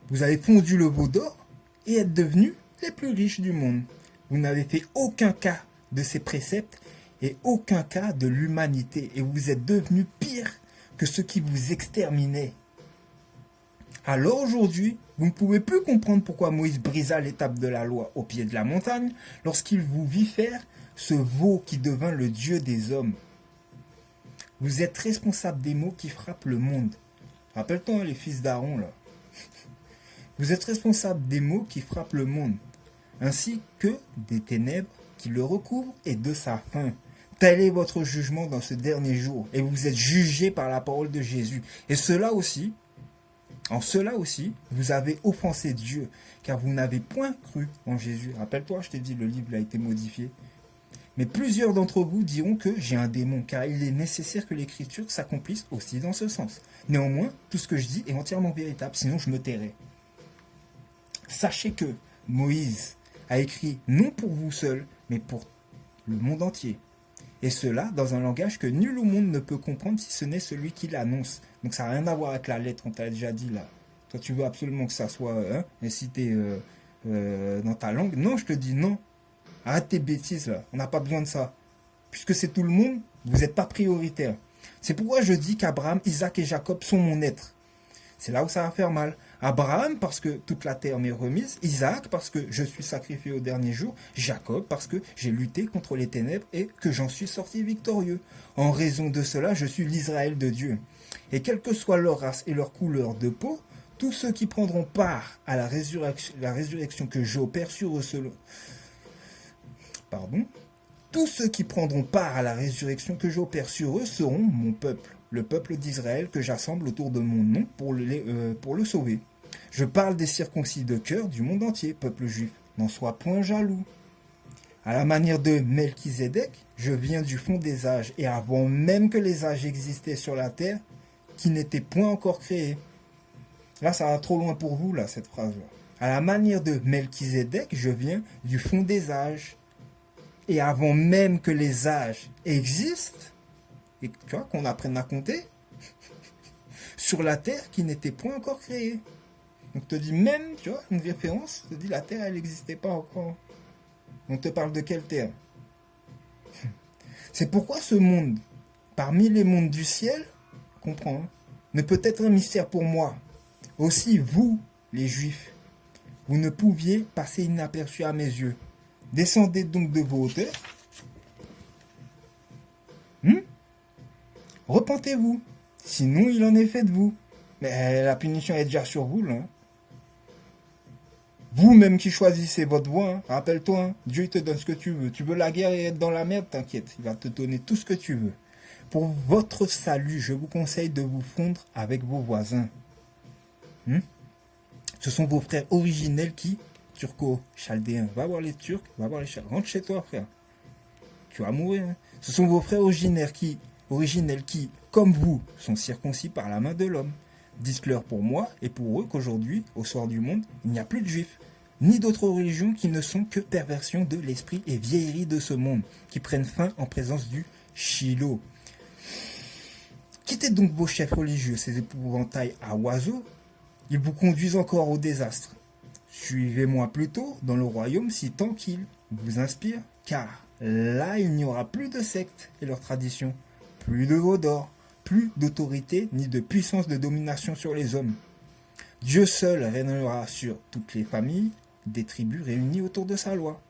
Vous avez fondu le veau d'or et êtes devenus les plus riches du monde. Vous n'avez fait aucun cas de ses préceptes et aucun cas de l'humanité. Et vous êtes devenus pire que ceux qui vous exterminaient. Alors aujourd'hui, vous ne pouvez plus comprendre pourquoi Moïse brisa l'étape de la loi au pied de la montagne lorsqu'il vous vit faire ce veau qui devint le Dieu des hommes. Vous êtes responsable des maux qui frappent le monde. Rappelle-toi les fils d'Aaron là. Vous êtes responsable des maux qui frappent le monde, ainsi que des ténèbres qui le recouvrent et de sa fin. Tel est votre jugement dans ce dernier jour, et vous êtes jugés par la parole de Jésus. Et en cela aussi, vous avez offensé Dieu, car vous n'avez point cru en Jésus. Rappelle-toi, je t'ai dit, le livre a été modifié. Mais plusieurs d'entre vous diront que j'ai un démon, car il est nécessaire que l'écriture s'accomplisse aussi dans ce sens. Néanmoins, tout ce que je dis est entièrement véritable, sinon je me tairai. Sachez que Moïse a écrit non pour vous seul, mais pour le monde entier. Et cela dans un langage que nul au monde ne peut comprendre si ce n'est celui qui l'annonce. Donc ça n'a rien à voir avec la lettre, on t'a déjà dit là. Toi tu veux absolument que ça soit incité dans ta langue. Non, je te dis non. Arrête tes bêtises là, on n'a pas besoin de ça. Puisque c'est tout le monde, vous n'êtes pas prioritaire. C'est pourquoi je dis qu'Abraham, Isaac et Jacob sont mon être. C'est là où ça va faire mal. Abraham parce que toute la terre m'est remise, Isaac parce que je suis sacrifié au dernier jour, Jacob parce que j'ai lutté contre les ténèbres et que j'en suis sorti victorieux. En raison de cela, je suis l'Israël de Dieu. Et quelle que soit leur race et leur couleur de peau, tous ceux qui prendront part à la résurrection que j'opère sur eux tous ceux qui prendront part à la résurrection que j'opère sur eux seront mon peuple, le peuple d'Israël que j'assemble autour de mon nom pour le sauver. Je parle des circoncis de cœur du monde entier, peuple juif, n'en sois point jaloux. À la manière de Melchizedek, je viens du fond des âges, et avant même que les âges existaient sur la terre, qui n'étaient point encore créés. Là, ça va trop loin pour vous, là, cette phrase-là. À la manière de Melchizedek, je viens du fond des âges, et avant même que les âges existent, et tu vois, qu'on apprenne à compter, sur la terre qui n'était point encore créée. Donc, te dit même, tu vois, une référence, te dit la terre, elle n'existait pas encore. On te parle de quelle terre? C'est pourquoi ce monde, parmi les mondes du ciel, comprends, hein, ne peut être un mystère pour moi. Aussi, vous, les Juifs, vous ne pouviez passer inaperçu à mes yeux. Descendez donc de vos hauteurs. Repentez-vous. Sinon, il en est fait de vous. Mais la punition est déjà sur vous, là. Vous-même qui choisissez votre voie, hein. Rappelle-toi, hein, Dieu te donne ce que tu veux. Tu veux la guerre et être dans la merde, t'inquiète. Il va te donner tout ce que tu veux. Pour votre salut, je vous conseille de vous fondre avec vos voisins. Ce sont vos frères originels qui... Turco-chaldéen. Va voir les Turcs, va voir les Chaldéens. Rentre chez toi, frère. tu vas mourir. Hein. Ce sont vos frères originels qui, comme vous, sont circoncis par la main de l'homme. Dites-leur pour moi et pour eux qu'aujourd'hui, au soir du monde, il n'y a plus de juifs, ni d'autres religions qui ne sont que perversion de l'esprit et vieillerie de ce monde, qui prennent fin en présence du Shiloh. Quittez donc vos chefs religieux, ces épouvantails à oiseaux, ils vous conduisent encore au désastre. Suivez-moi plutôt dans le royaume si tant qu'il vous inspire, car là il n'y aura plus de sectes et leurs traditions, plus de veau d'or, plus d'autorité ni de puissance de domination sur les hommes. Dieu seul régnera sur toutes les familles des tribus réunies autour de sa loi.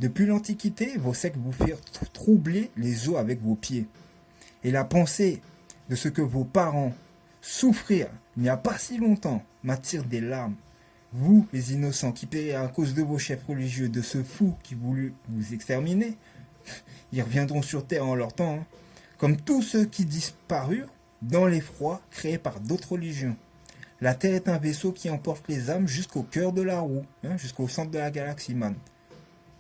Depuis l'Antiquité, vos sectes vous firent troubler les eaux avec vos pieds. Et la pensée de ce que vos parents souffrirent il n'y a pas si longtemps m'attire des larmes. Vous, les innocents, qui périrent à cause de vos chefs religieux, de ce fou qui voulut vous exterminer, ils reviendront sur terre en leur temps, hein, comme tous ceux qui disparurent dans l'effroi créé par d'autres religions. La Terre est un vaisseau qui emporte les âmes jusqu'au cœur de la roue, hein, jusqu'au centre de la galaxie, man.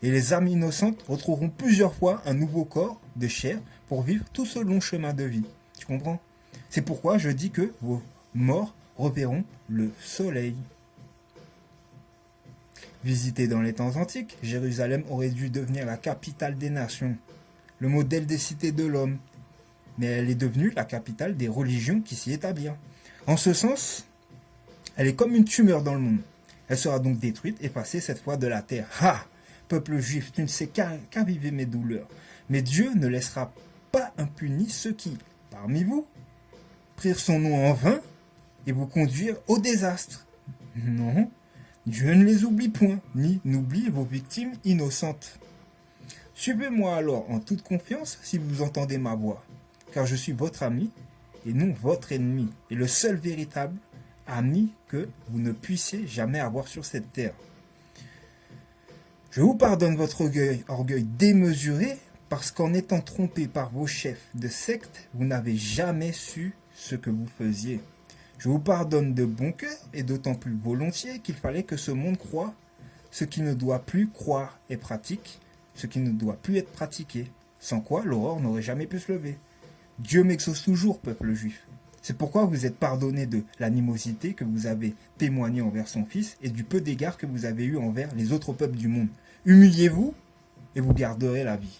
Et les âmes innocentes retrouveront plusieurs fois un nouveau corps de chair pour vivre tout ce long chemin de vie. Tu comprends? C'est pourquoi je dis que vos morts reverront le soleil. Visitée dans les temps antiques, Jérusalem aurait dû devenir la capitale des nations, le modèle des cités de l'homme. Mais elle est devenue la capitale des religions qui s'y établirent. En ce sens, elle est comme une tumeur dans le monde. Elle sera donc détruite, effacée cette fois de la terre. Ah, peuple juif, tu ne sais qu'aviver mes douleurs. Mais Dieu ne laissera pas impunis ceux qui, parmi vous, prirent son nom en vain et vous conduire au désastre. Non, Dieu ne les oublie point, ni n'oublie vos victimes innocentes. Suivez-moi alors en toute confiance si vous entendez ma voix, car je suis votre ami et non votre ennemi, et le seul véritable ami que vous ne puissiez jamais avoir sur cette terre. Je vous pardonne votre orgueil démesuré, parce qu'en étant trompé par vos chefs de secte, vous n'avez jamais su ce que vous faisiez. Je vous pardonne de bon cœur et d'autant plus volontiers qu'il fallait que ce monde croie ce qui ne doit plus croire et pratique ce qui ne doit plus être pratiqué, sans quoi l'aurore n'aurait jamais pu se lever. Dieu m'exauce toujours, peuple juif. C'est pourquoi vous êtes pardonné de l'animosité que vous avez témoignée envers son Fils et du peu d'égard que vous avez eu envers les autres peuples du monde. Humiliez-vous et vous garderez la vie.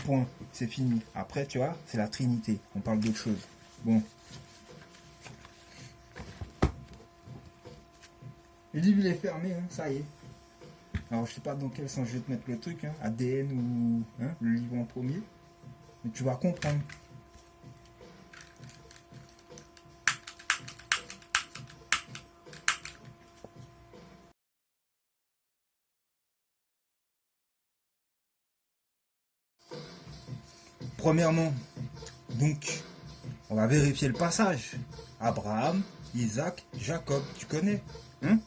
Point, c'est fini. Après, tu vois, c'est la Trinité. On parle d'autre chose. Bon. Le livre il est fermé, hein, ça y est. Alors je sais pas dans quel sens je vais te mettre le truc, hein, ADN ou hein, le livre en premier. Mais tu vas comprendre. Premièrement, donc, on va vérifier le passage. Abraham, Isaac, Jacob, tu connais, hein?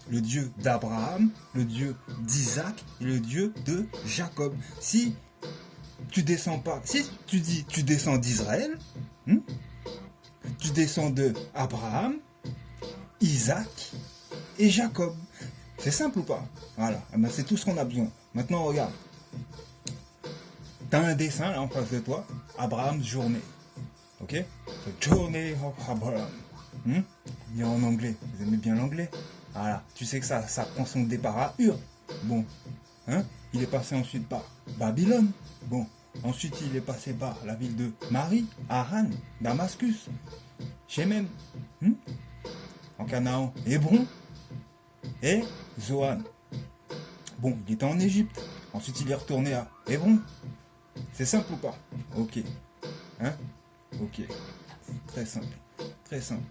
Le Dieu d'Abraham, le Dieu d'Isaac et le Dieu de Jacob. Si tu descends pas, si tu dis tu descends d'Israël, hein? Tu descends de Abraham, Isaac et Jacob. C'est simple ou pas? Voilà, eh ben, c'est tout ce qu'on a besoin. Maintenant, regarde. Tu as un dessin là en face de toi, Abraham's journée. Ok? The Journey of Abraham. Il est en anglais. Vous aimez bien l'anglais? Voilà. Tu sais que ça prend son départ à Ur. Bon. Hein? Il est passé ensuite par Babylone. Bon. Ensuite, il est passé par la ville de Marie, Haran, Damascus, Shémen. En Canaan, Hébron et Zoan. Bon, il était en Égypte. Ensuite, il est retourné à Hébron. C'est simple ou pas? Ok. Hein? Ok. Très simple. Très simple.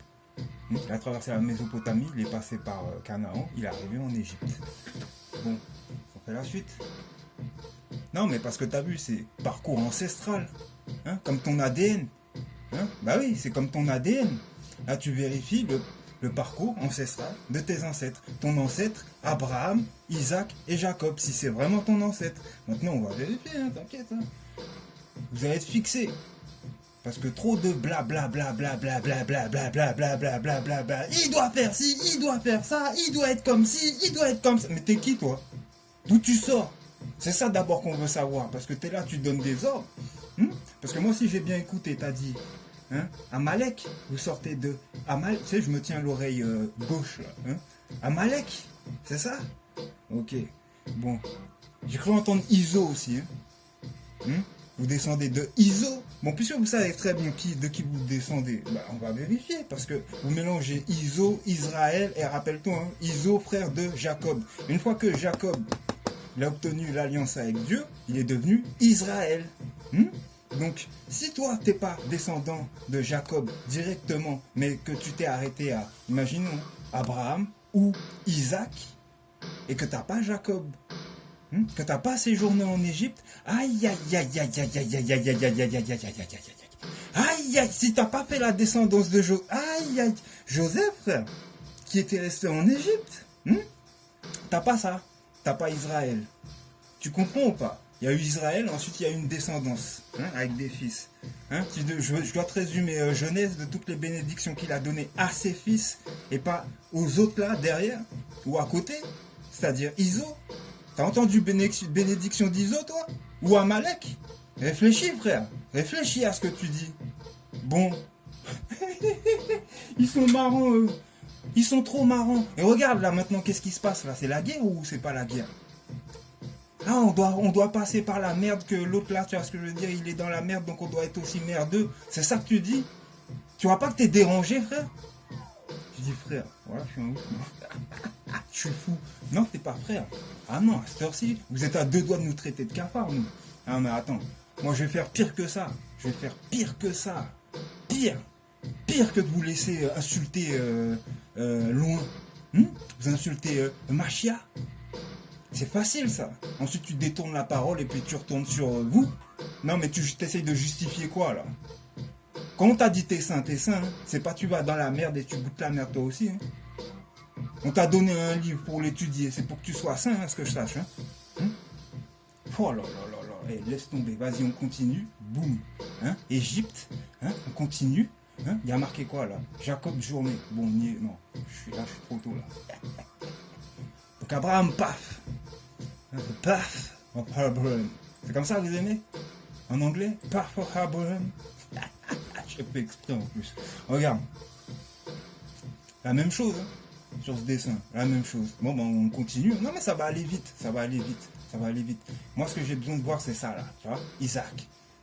Il a traversé la Mésopotamie, il est passé par Canaan, il est arrivé en Égypte. Bon, on fait la suite. Non, mais parce que tu as vu, c'est parcours ancestral. Hein? Comme ton ADN. Hein? Bah oui, c'est comme ton ADN. Là, tu vérifies le parcours ancestral de tes ancêtres. Ton ancêtre, Abraham, Isaac et Jacob, si c'est vraiment ton ancêtre. Maintenant, on va vérifier, hein, t'inquiète. Hein. Vous allez être fixés. Parce que trop de blablabla, il doit faire ci, il doit faire ça, il doit être comme ci, il doit être comme ça. Mais t'es qui, toi? D'où tu sors? C'est ça d'abord qu'on veut savoir, parce que tu es là, tu donnes des ordres. Parce que moi, si j'ai bien écouté, tu as dit, Amalek, vous sortez de... Amalek, tu sais, je me tiens l'oreille gauche, là. Amalek, c'est ça? Ok, bon. J'ai cru entendre Iso aussi. Vous descendez de Iso. Bon, puisque vous savez très bien de qui vous descendez, bah, on va vérifier, parce que vous mélangez Iso, Israël, et rappelle-toi, Iso, frère de Jacob. Une fois que Jacob il a obtenu l'alliance avec Dieu, il est devenu Israël. Donc, si toi, t'es pas descendant de Jacob directement, mais que tu t'es arrêté à, imaginons, Abraham ou Isaac, et que t'as pas Jacob, que t'as pas séjourné en Égypte, aïe aïe aïe aïe aïe aïe aïe aïe aïe aïe aïe aïe aïe aïe aïe aïe, si t'as pas fait la descendance de Joseph, frère, qui était resté en Égypte, t'as pas ça, t'as pas Israël. Tu comprends ou pas? Il y a eu Israël, ensuite il y a eu une descendance, avec des fils. Je dois te résumer Genèse de toutes les bénédictions qu'il a données à ses fils et pas aux autres là derrière ou à côté, c'est-à-dire Iso. T'as entendu bénédiction d'Iso, toi? Ou Amalek? Réfléchis, frère. Réfléchis à ce que tu dis. Bon. Ils sont marrants, eux. Ils sont trop marrants. Et regarde, là, maintenant, qu'est-ce qui se passe, là? C'est la guerre ou c'est pas la guerre? Ah, on doit passer par la merde que l'autre, là, tu vois ce que je veux dire? Il est dans la merde, donc on doit être aussi merdeux. C'est ça que tu dis? Tu vois pas que t'es dérangé, frère? Je dis, frère, voilà, je suis un ouf. Je suis fou. Non, t'es pas frère. Ah non, à cette heure-ci, vous êtes à 2 doigts de nous traiter de cafards, nous. Ah mais attends, moi je vais faire pire que ça. Je vais faire pire que ça. Pire. Pire que de vous laisser insulter loin. Vous insultez Machia. C'est facile ça. Ensuite tu détournes la parole et puis tu retournes sur vous. Non mais tu t'essayes de justifier quoi là? Quand on t'a dit t'es saint, c'est pas tu vas dans la merde et tu goûtes la merde toi aussi. On t'a donné un livre pour l'étudier, c'est pour que tu sois saint, ce que je sache. Oh là là là là, hey, laisse tomber, vas-y, on continue. Boum. Égypte, on continue. Il y a marqué quoi là? Jacob journée. Bon, non, je suis trop tôt là. Donc Abraham, paf. Paf. C'est comme ça que vous aimez? En anglais? Paf, Abraham. Je fais exprès en plus. Regarde. La même chose, sur ce dessin, la même chose. Bon, ben, on continue. Non, mais ça va aller vite, ça va aller vite, ça va aller vite. Moi, ce que j'ai besoin de voir, c'est ça, là, tu vois, Isaac.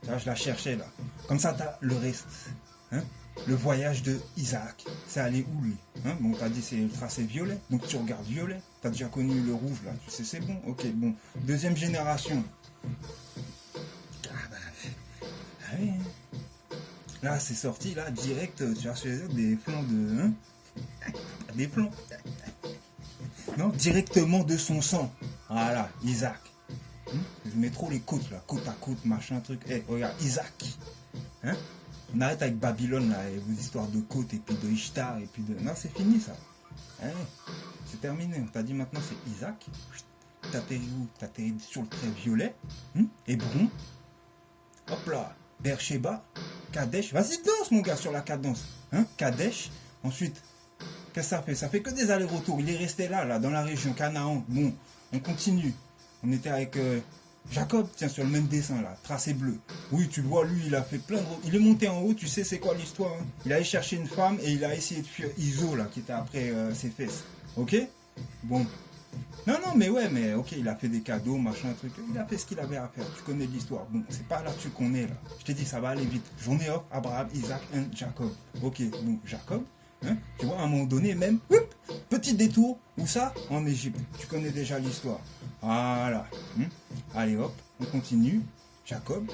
Tu vois, je la cherchais, là. Comme ça, t'as le reste. Le voyage de Isaac. C'est aller où, lui? Bon, t'as dit, c'est le tracé violet. Donc, tu regardes violet. T'as déjà connu le rouge, là. Tu sais, c'est bon. Ok, bon. Deuxième génération. Ah, oui. Là, c'est sorti, là, direct, tu vois, des flancs de... Des plans. Non, directement de son sang. Voilà, Isaac. Je mets trop les côtes là, côte à côte, machin, truc. Regarde, Isaac. On arrête avec Babylone là, et vos histoires de côte, et puis de Ishtar, et puis de... Non, c'est fini ça. C'est terminé. On t'a dit maintenant c'est Isaac. T'atterris où? T'atterris sur le trait violet. Hébron. Hop là. Beersheba. Kadesh. Vas-y, danse mon gars sur la cadence. Kadesh. Ensuite... Qu'est-ce que ça fait? Ça fait que des allers-retours. Il est resté là, dans la région Canaan. Bon, on continue. On était avec Jacob, tiens, sur le même dessin, là, tracé bleu. Oui, tu vois, lui, il a fait plein de... Il est monté en haut, tu sais, c'est quoi l'histoire? Il a allé chercher une femme et il a essayé de fuir Iso, là, qui était après ses fesses. Ok? Bon. Non, mais ouais, mais ok, il a fait des cadeaux, machin, truc. Il a fait ce qu'il avait à faire. Tu connais l'histoire. Bon, c'est pas là-dessus qu'on est, là. Je t'ai dit, ça va aller vite. Journée off, Abraham, Isaac et Jacob. Ok, bon, Jacob. Tu vois, à un moment donné, même, petit détour, où ça? En Égypte. Tu connais déjà l'histoire. Voilà. Allez hop, on continue. Jacob,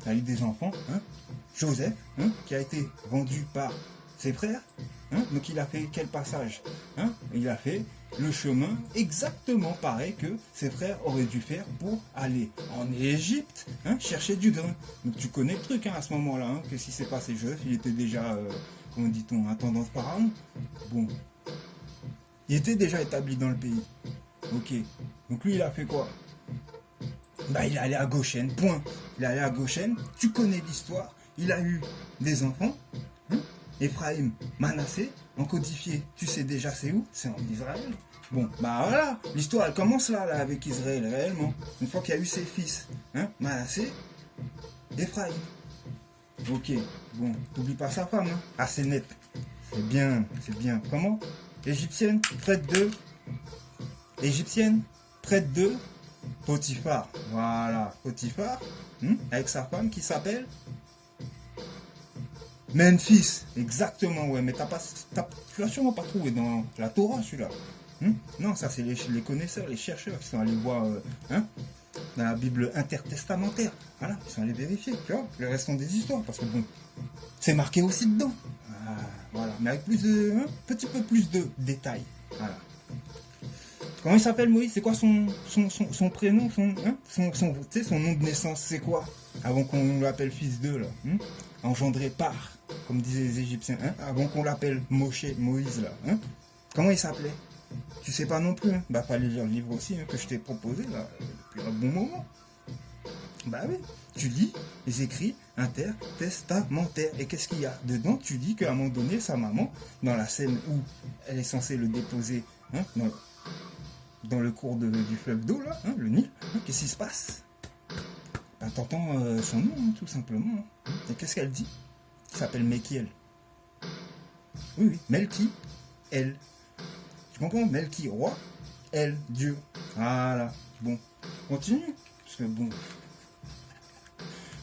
il a eu des enfants. Joseph, qui a été vendu par ses frères. Donc il a fait quel passage? Il a fait le chemin exactement pareil que ses frères auraient dû faire pour aller en Égypte chercher du grain. Donc tu connais le truc à ce moment-là, que si c'est passé Joseph, il était déjà... comment dit-on, intendant pharaon. Bon. Il était déjà établi dans le pays. Ok. Donc lui, il a fait quoi? Bah, il est allé à Goshen, point. Il est allé à Goshen, tu connais l'histoire. Il a eu des enfants. Éphraïm, Manassé, en codifié, tu sais déjà c'est où? C'est en Israël. Bon, bah voilà, l'histoire elle commence là avec Israël, réellement. Une fois qu'il y a eu ses fils, hein, Manassé, Ephraïm. Ok, bon, t'oublies pas sa femme, hein. Ah, c'est net. C'est bien, c'est bien. Comment? Égyptienne, prête de. Égyptienne, prête de. Potiphar. Voilà, Potiphar, avec sa femme qui s'appelle Memphis. Exactement, ouais, mais tu l'as sûrement pas trouvé dans la Torah, celui-là. Non, ça c'est les connaisseurs, les chercheurs qui sont allés voir dans la Bible intertestamentaire. Voilà, ils sont allés vérifier, tu vois. Le reste sont des histoires, parce que bon, c'est marqué aussi dedans. Ah, voilà, mais avec petit peu plus de détails. Voilà. Comment il s'appelle Moïse? C'est quoi son prénom, son nom de naissance? C'est quoi? Avant qu'on l'appelle fils d'eux, là. Engendré par, comme disaient les Égyptiens. Avant qu'on l'appelle Moïse, là. Comment il s'appelait? Tu sais pas non plus, hein? Bah, fallait lire le livre aussi, que je t'ai proposé, là, depuis un bon moment. Bah oui, tu lis les écrits intertestamentaires. Et qu'est-ce qu'il y a dedans? Tu dis qu'à un moment donné, sa maman, dans la scène où elle est censée le déposer, dans le cours du fleuve d'eau, là, le Nil, qu'est-ce qui se passe? Bah, t'entends son nom, tout simplement. Et qu'est-ce qu'elle dit? Il s'appelle Mekiel. Oui, Melki, elle. Tu comprends? Melki, roi, elle, Dieu. Voilà. Bon, continue. Parce que bon,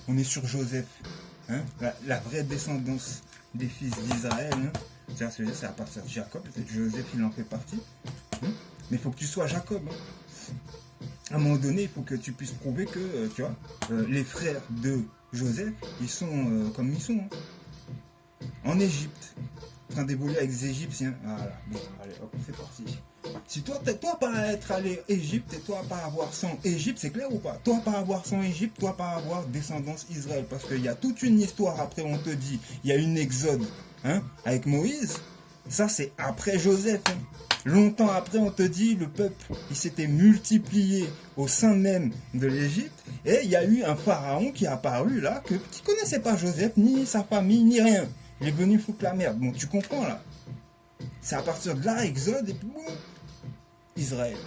on est sur Joseph. La vraie descendance des fils d'Israël. C'est à partir de Jacob. Peut-être Joseph, il en fait partie. Mais il faut que tu sois Jacob. À un moment donné, il faut que tu puisses prouver que, tu vois, les frères de Joseph, ils sont comme ils sont. En Égypte. En train d'évoluer avec les Égyptiens. Voilà. Bon, allez, hop, c'est parti. Si toi pas être allé Égypte et toi pas avoir sang Égypte, c'est clair ou pas? Toi pas avoir sang Égypte, toi pas avoir descendance Israël. Parce qu'il y a toute une histoire après, on te dit, il y a une exode, avec Moïse. Ça, c'est après Joseph. Longtemps après, on te dit, le peuple, il s'était multiplié au sein même de l'Égypte. Et il y a eu un pharaon qui est apparu là, qui connaissait pas Joseph, ni sa famille, ni rien. Il est venu foutre la merde. Bon, tu comprends là? C'est à partir de là, Exode, et puis bon, Israël.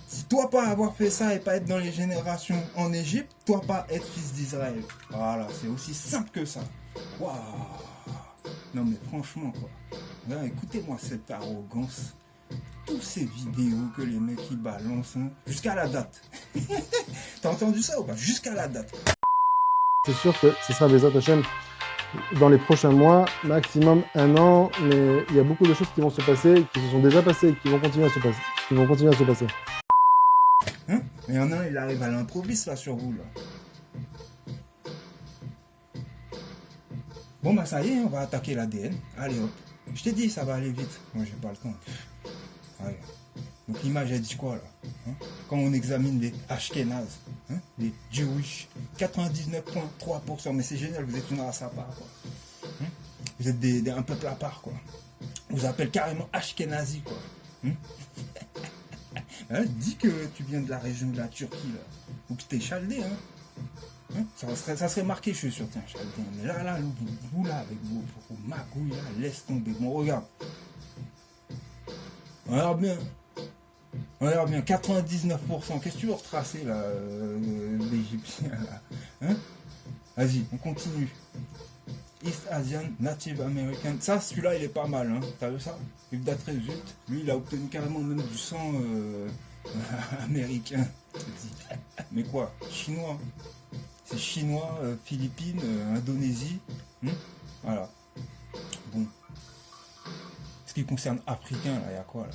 Si toi pas avoir fait ça et pas être dans les générations en Égypte, toi pas être fils d'Israël. Voilà, c'est aussi simple que ça. Waouh! Non mais franchement quoi. Là, écoutez-moi cette arrogance. Toutes ces vidéos que les mecs ils balancent, jusqu'à la date. T'as entendu ça ou pas? Jusqu'à la date. C'est sûr que ce sera des Hashem dans les prochains mois, maximum 1 an, mais il y a beaucoup de choses qui vont se passer, qui se sont déjà passées, et qui vont continuer à se passer. Il y en a un, il arrive à l'improviste là sur vous là. Bon bah ça y est, on va attaquer l'ADN. Allez hop. Je t'ai dit, ça va aller vite. Moi j'ai pas le temps. Allez. Donc l'image elle dit quoi là? Quand on examine les Ashkénazes, les Jewish, 99,3%, mais c'est génial, vous êtes une race à part quoi. Vous êtes un peuple à part quoi. On vous appelle carrément Ashkénazi quoi. Dis que tu viens de la région de la Turquie là, ou que t'es chaldé ça serait marqué, je suis sûr, tiens, chaldé. Mais là, vous là, avec vos magouilles là, laisse tomber. Bon, regarde. Regarde bien, 99%. Qu'est-ce que tu veux retracer là, l'Égyptien là? Vas-y, on continue. East Asian Native American. Ça, celui-là, il est pas mal, T'as vu ça? Il date très vite. Lui, il a obtenu carrément même du sang américain. Mais quoi? Chinois. C'est chinois, Philippines, Indonésie. Voilà. Bon. Ce qui concerne africain, là, il y a quoi là?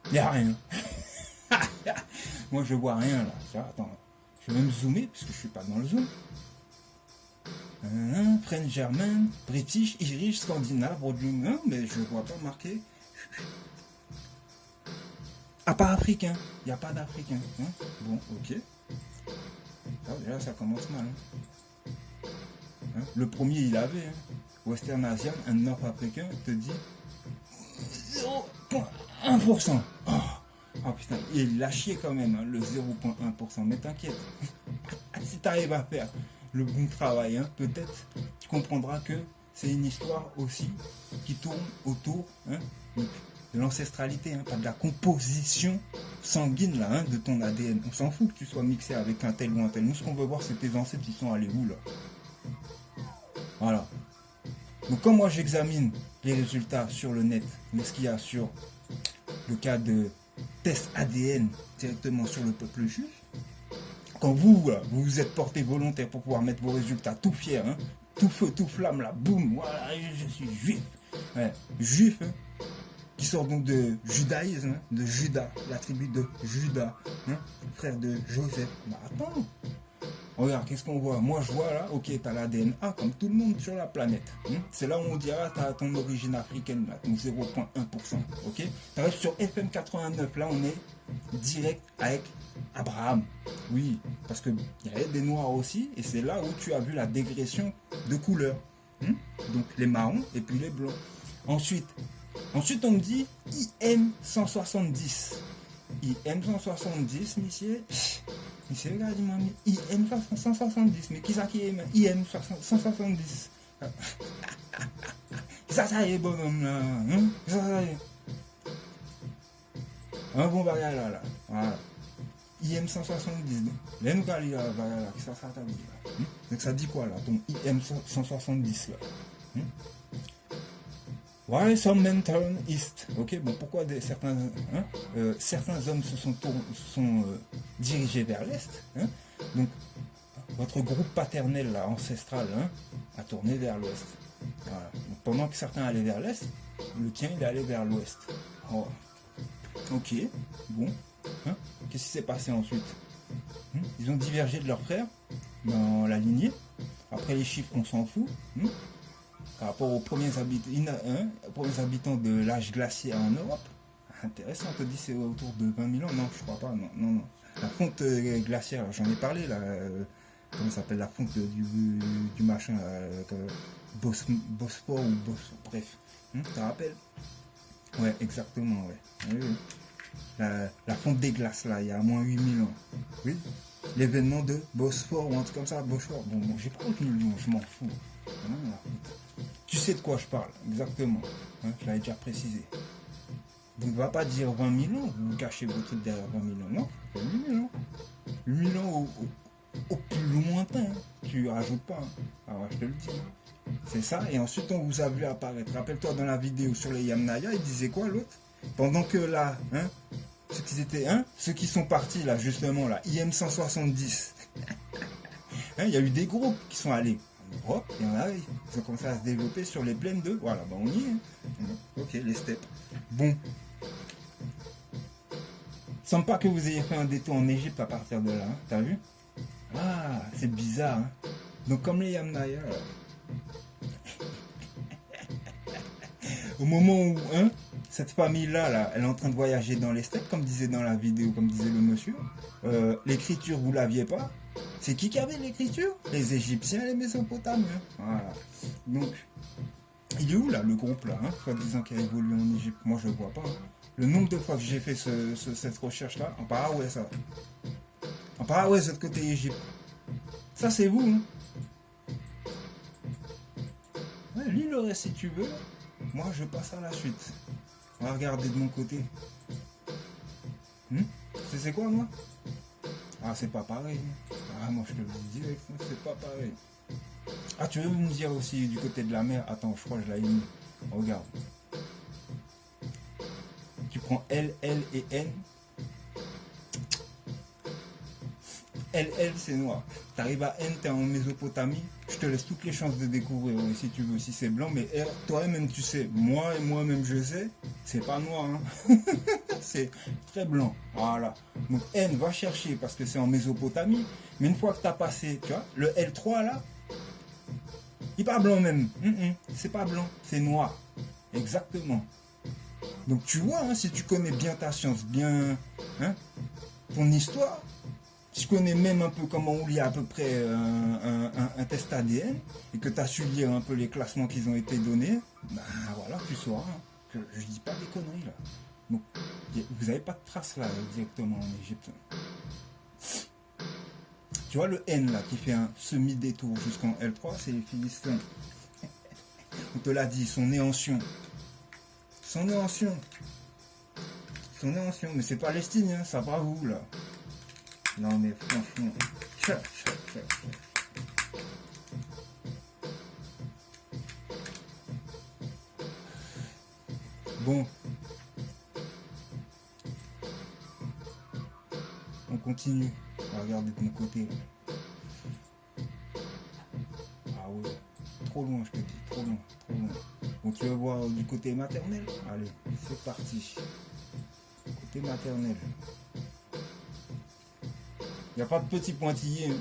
Il n'y a rien. Moi, je vois rien là. Tiens, attends. Je vais même zoomer parce que je suis pas dans le zoom. French, German, British, Irish, Scandinave, Rodlum, mais je vois pas marqué. À part africain. Il n'y a pas d'africain. Bon, ok. Ça, déjà, ça commence mal. Le premier, il avait. Western Asian, un Nord-Africain, te dit 0,1%. Oh putain, il l'a chié quand même, le 0,1%. Mais t'inquiète. Si tu arrives à faire le bon travail, peut-être tu comprendras que c'est une histoire aussi qui tourne autour donc, de l'ancestralité, pas de la composition sanguine là, de ton ADN. On s'en fout que tu sois mixé avec un tel ou un tel. Nous, ce qu'on veut voir, c'est tes ancêtres qui sont allés où là. Voilà. Donc quand moi j'examine les résultats sur le net, mais ce qu'il y a sur le cas de test ADN directement sur le peuple juif, quand vous vous êtes porté volontaire pour pouvoir mettre vos résultats tout fiers, tout feu, tout flamme, là, boum, voilà, je suis juif. Ouais, juif, qui sort donc de judaïsme, de Judas, la tribu de Judas, frère de Joseph. Bah attends, regarde, qu'est-ce qu'on voit? Moi je vois là, ok, t'as l'ADN A comme tout le monde sur la planète. C'est là où on dira, t'as ton origine africaine, là, ton 0,1%. Ok, t'arrives sur FM 89, là on est direct avec Abraham. Oui, parce qu'il y avait des noirs aussi, et c'est là où tu as vu la dégression de couleurs. Donc les marrons et puis les blancs. Ensuite on me dit IM 170. IM 170, monsieur. Monsieur, regarde, il m'a mis IM 170. Mais qui ça qui est IM 170? Ça y est, bonhomme là. Ça y est. Un bon bagage là. Voilà. IM 170. Là, nous allons là, ça t'a dit là. Donc ça dit quoi là, ton IM 170 là? Why some men turn east? Ok, bon, pourquoi certains hommes se sont dirigés vers l'est? Donc, votre groupe paternel là, ancestral a tourné vers l'ouest. Voilà. Donc, pendant que certains allaient vers l'est, le tien il est allé vers l'ouest. Oh. Ok, bon. Qu'est-ce qui s'est passé ensuite? Ils ont divergé de leurs frères dans la lignée. Après les chiffres, on s'en fout. Par rapport aux premiers habitants de l'âge glaciaire en Europe. Intéressant, on te dit c'est autour de 20 000 ans. Non, je crois pas. Non. La fonte glaciaire, j'en ai parlé là. Comment ça s'appelle la fonte du machin Bosphore ou Bosphore, bref. Tu te rappelles? Ouais, exactement, ouais. Oui. La fonte des glaces là, il y a moins 8000 ans. Oui. L'événement de Bosphore ou un truc comme ça, Bosphore. Bon, j'ai pas retenu le nom, je m'en fous. Tu sais de quoi je parle, exactement. Je l'avais déjà précisé. Donc, va pas dire 20 000 ans, vous cachez vos trucs derrière 20 000 ans. Non, 8 000 ans. 8 000 ans au plus lointain. Tu rajoutes pas. Alors, je te le dis. C'est ça. Et ensuite, on vous a vu apparaître. Rappelle-toi dans la vidéo sur les Yamnaya, il disait quoi l'autre? Pendant que là, ceux qui sont partis là, justement, là, IM 170. Il y a eu des groupes qui sont allés. Europe, il y en a, ils ont commencé à se développer sur les plaines de... Voilà, on y est. Ok, les steppes. Bon. Semble pas que vous ayez fait un détour en Égypte à partir de là, t'as vu? Ah, c'est bizarre, Donc comme les Yamnaya, au moment où, cette famille-là, là, elle est en train de voyager dans les steppes, comme disait dans la vidéo, comme disait le monsieur, l'écriture, vous l'aviez pas? C'est qui avait l'écriture? Les Égyptiens et les Mésopotamiens. Voilà. Donc, il est où là, le groupe là, soi-disant qui a évolué en Égypte? Moi je le vois pas. Le nombre de fois que j'ai fait cette recherche là, en Paraouais ça. En Paraouais, c'est de côté Égypte. Ça c'est vous. Ouais, lis le reste si tu veux. Moi je passe à la suite. On va regarder de mon côté. C'est quoi moi? Ah, c'est pas pareil. Ah, moi je te le dis direct, c'est pas pareil. Ah, tu veux me dire aussi du côté de la mer? Attends, je crois que je l'ai mis. Regarde. Tu prends L, L et N. LL c'est noir. T'arrives à N, t'es en Mésopotamie. Je te laisse toutes les chances de découvrir si tu veux, si c'est blanc. Mais R, toi-même tu sais, moi-même je sais, c'est pas noir. C'est très blanc. Voilà. Donc N va chercher parce que c'est en Mésopotamie. Mais une fois que t'as passé, tu vois, le L3 là, il est pas blanc même. C'est pas blanc, c'est noir. Exactement. Donc tu vois, si tu connais bien ta science, bien ton histoire, si tu connais même un peu comment on lit à peu près un test ADN et que tu as su lire un peu les classements qui ont été donnés, ben voilà, tu sauras que je dis pas des conneries là. Donc, vous n'avez pas de traces là directement en Égypte. Tu vois le N là qui fait un semi-détour jusqu'en L3, c'est les Philistins. On te l'a dit, ils sont nés en Sion. Ils sont nés en Sion. Ils sont nés en Sion, mais c'est palestinien, ça va vous là. Non mais franchement. Bon. On continue. On va regarder de mon côté. Ah ouais. Trop loin, je te dis. Trop loin. Trop loin. Bon, tu vas voir du côté maternel. Allez, c'est parti. Côté maternel. Il n'y a pas de petit pointillé.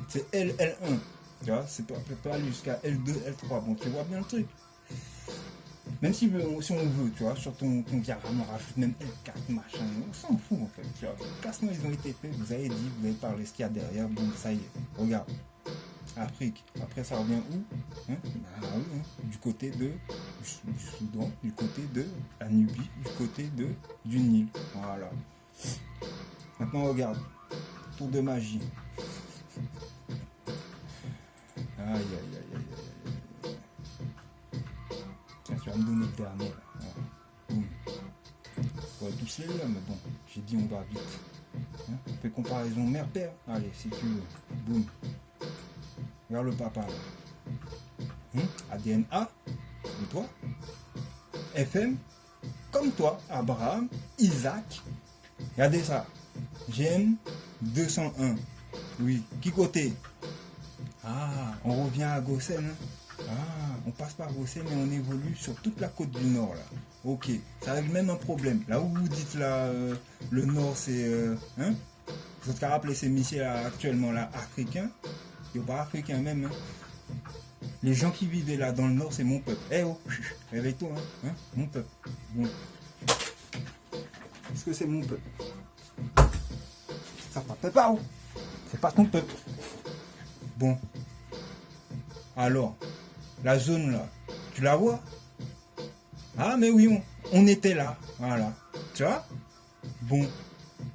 C'est L1. Tu vois, c'est pas aller jusqu'à L2, L3. Bon, tu vois bien le truc. Même si on veut, tu vois, sur ton diagramme, on rajoute même L4, machin, on s'en fout en fait, tu vois. Les classements, ils ont été faits, vous avez dit, vous avez parlé ce qu'il y a derrière, bon, ça y est, regarde. Afrique, après ça revient où hein? Bah, oui, hein. Du côté du Soudan, du côté de la Nubie, du côté du Nil, voilà. Maintenant, regarde, tour de magie. Aïe, aïe, aïe, aïe, aïe. Tiens, tu vas me donner le dernier. Voilà. Boum. On va tous les lire, mais bon, j'ai dit on va vite. Hein, on fait comparaison mère-père. Allez, si tu veux. Boum. Regarde le papa là. ADN A, comme toi. FM, comme toi. Abraham, Isaac. Regardez ça. GM 201. Oui. Qui côté? Ah, on revient à Gossen. Hein. Ah, on passe par Gossen et on évolue sur toute la côte du Nord là. Ok, ça règle même un problème. Là où vous dites là, le Nord c'est... hein, vous avez rappelé ces missiles là, actuellement là, africains. Il n'y a pas africains même. Hein. Les gens qui vivaient là dans le Nord c'est mon peuple. Eh oh, réveille-toi, hein, mon peuple. Bon. Est-ce que c'est mon peuple? Ça ne pas où? C'est pas ton peuple. Bon. Alors, la zone là, tu la vois? Ah mais oui, on était là. Voilà. Tu vois? Bon.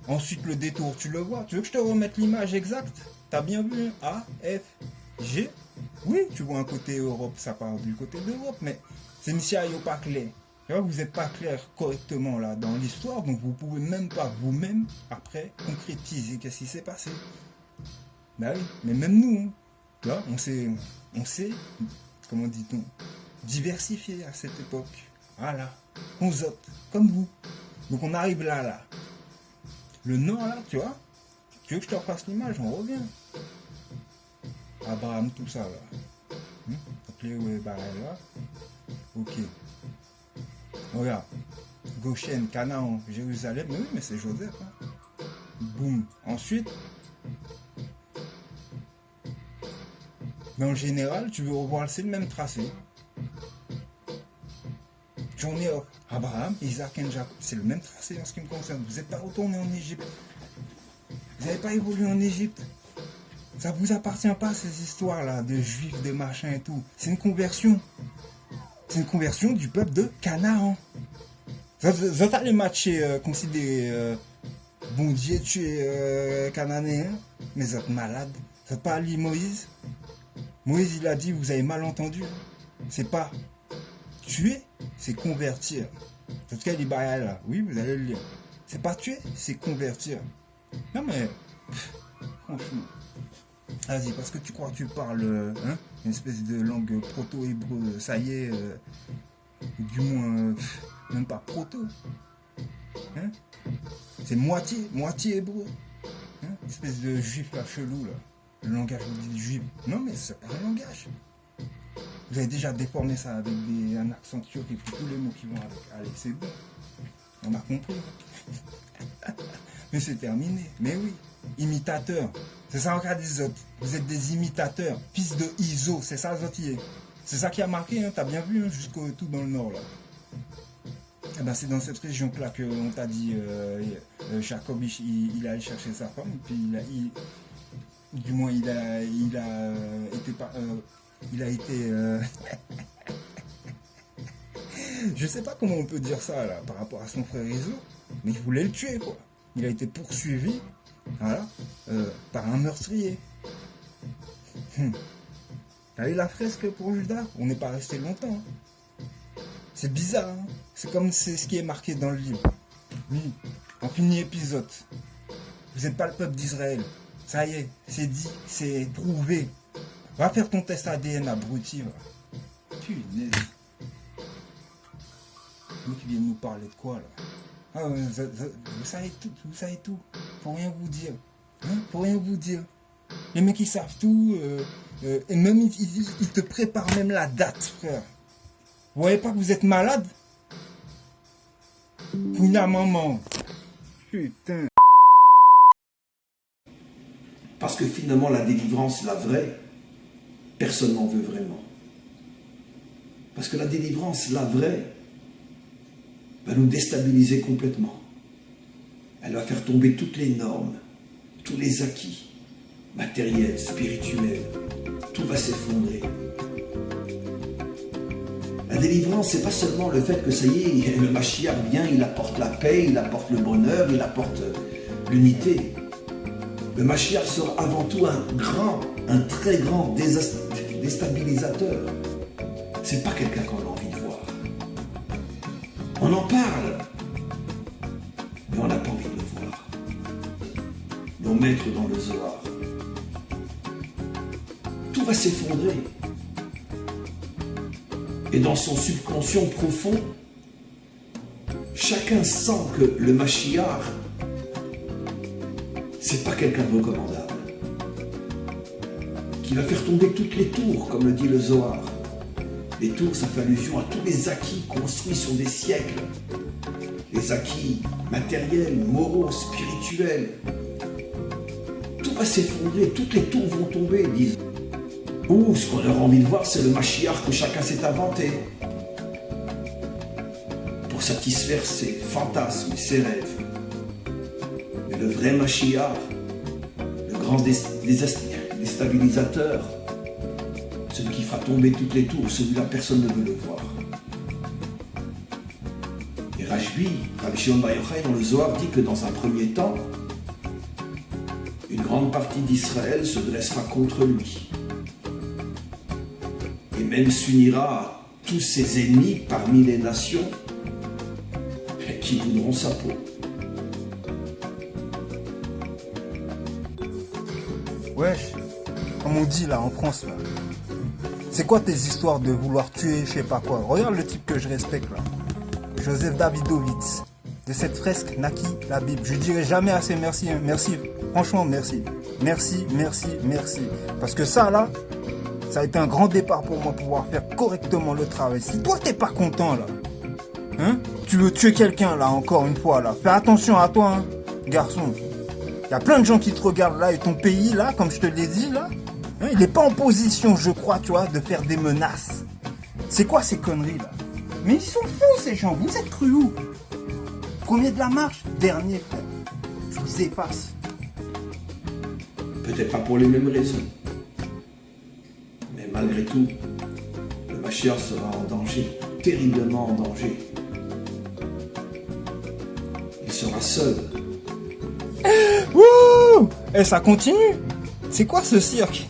Ensuite le détour, tu le vois? Tu veux que je te remette l'image exacte? T'as bien vu? A, F, G? Oui, tu vois un côté Europe, ça part du côté d'Europe, mais c'est monsieur pas clair. Tu vois, vous n'êtes pas clair correctement là dans l'histoire, donc vous pouvez même pas vous-même après concrétiser qu'est-ce qui s'est passé. Bah oui, mais même nous, hein, tu vois, on s'est, comment dit-on, diversifié à cette époque. Voilà, on zote, comme vous. Donc on arrive là. Le nord là, tu vois, tu veux que je te repasse l'image, on revient. Abraham, tout ça là. Appelé où est là. Ok. Regarde. Goshen, Canaan, Jérusalem. Mais oui, mais c'est Joseph. Hein. Boum. Ensuite, dans le général, tu veux revoir, c'est le même tracé. Journée off. Abraham, Isaac et Jacob. C'est le même tracé en ce qui me concerne. Vous n'êtes pas retourné en Égypte. Vous n'avez pas évolué en Égypte. Ça vous appartient pas ces histoires-là de juifs, de machin et tout. C'est une conversion. C'est une conversion du peuple de Canaan. Vous allez matcher, considérer bon Dieu tuer Cananéen, mais vous êtes malade. Vous n'êtes pas Ali Moïse. Moïse il a dit, vous avez mal entendu. C'est pas tuer, c'est convertir. En tout cas, il là. Oui, vous allez le lire. C'est pas tuer, c'est convertir. Non mais, franchement. Vas-y, parce que tu crois que tu parles une espèce de langue proto-hébreu, ça y est, du moins, même pas proto. Hein? C'est moitié hébreu. Hein? Une espèce de juif là, chelou là. Le langage du juif. Non mais c'est pas un langage. Vous avez déjà déformé ça avec un accent turc et puis tous les mots qui vont avec. Allez, c'est bon. On a compris. Mais c'est terminé. Mais oui, imitateur. C'est ça encore des autres. Vous êtes des imitateurs. Fils de Iso, c'est ça Zotier. C'est ça qui a marqué, hein. T'as bien vu, hein, jusqu'au tout dans le nord là. Eh ben, c'est dans cette région-là qu'on t'a dit Jacob il allait chercher sa femme, et puis du moins il a été je sais pas comment on peut dire ça là par rapport à son frère Iso, mais il voulait le tuer quoi. Il a été poursuivi, voilà, par un meurtrier. T'as vu la fresque pour Judas? On n'est pas resté longtemps. C'est bizarre, hein. C'est comme c'est ce qui est marqué dans le livre. Oui, en fini épisode. Vous n'êtes pas le peuple d'Israël. Ça y est, c'est dit, c'est prouvé. Va faire ton test ADN abruti, va. Punaise. Nous qui viennent nous parler de quoi, là? Ah, vous savez tout. Faut rien vous dire. Hein? Faut rien vous dire. Les mecs, ils savent tout. Et même, ils te préparent même la date, frère. Vous voyez pas que vous êtes malade? Fouina maman. Putain. Parce que finalement, la délivrance, la vraie, personne n'en veut vraiment. Parce que la délivrance, la vraie, va nous déstabiliser complètement. Elle va faire tomber toutes les normes, tous les acquis, matériels, spirituels. Tout va s'effondrer. La délivrance, c'est pas seulement le fait que ça y est, le Mashiach vient, il apporte la paix, il apporte le bonheur, il apporte l'unité. Le Mashiach sera avant tout un très grand déstabilisateur. C'est pas quelqu'un qu'on a envie de voir. On en parle, mais on n'a pas envie de le voir. Nos maîtres dans le Zohar. Tout va s'effondrer. Et dans son subconscient profond, chacun sent que le Mashiach, c'est pas quelqu'un de recommandable. Qui va faire tomber toutes les tours, comme le dit le Zohar. Les tours, ça fait allusion à tous les acquis construits sur des siècles. Les acquis matériels, moraux, spirituels. Tout va s'effondrer, toutes les tours vont tomber, disent. Ou ce qu'on aura envie de voir, c'est le Mashiach que chacun s'est inventé. Pour satisfaire ses fantasmes et ses rêves. Mais le vrai Mashiach, le grand déstabilisateur, celui qui fera tomber toutes les tours, celui-là personne ne veut le voir. Et Rabbi Shimon Bar Yochai dans le Zohar dit que dans un premier temps, une grande partie d'Israël se dressera contre lui. Et même s'unira à tous ses ennemis parmi les nations qui voudront sa peau. Wesh, comme on dit là en France, là. C'est quoi tes histoires de vouloir tuer, je sais pas quoi? Regarde le type que je respecte là. Joseph Davidovitz. De cette fresque naquit la Bible. Je dirai jamais assez merci, hein. Merci, franchement merci. Merci. Parce que ça là, ça a été un grand départ pour moi pouvoir faire correctement le travail. Si toi t'es pas content là, hein, tu veux tuer quelqu'un là encore une fois là, fais attention à toi, hein, garçon. Il y a plein de gens qui te regardent là et ton pays là, comme je te l'ai dit là, hein, il n'est pas en position, je crois, tu vois, de faire des menaces. C'est quoi ces conneries là? Mais ils sont fous ces gens, vous êtes cru où? Premier de la marche, dernier frère. Je vous efface. Peut-être pas pour les mêmes raisons. Mais malgré tout, le Mashiach sera en danger, terriblement en danger. Il sera seul. Wouh! Et ça continue. C'est quoi ce cirque?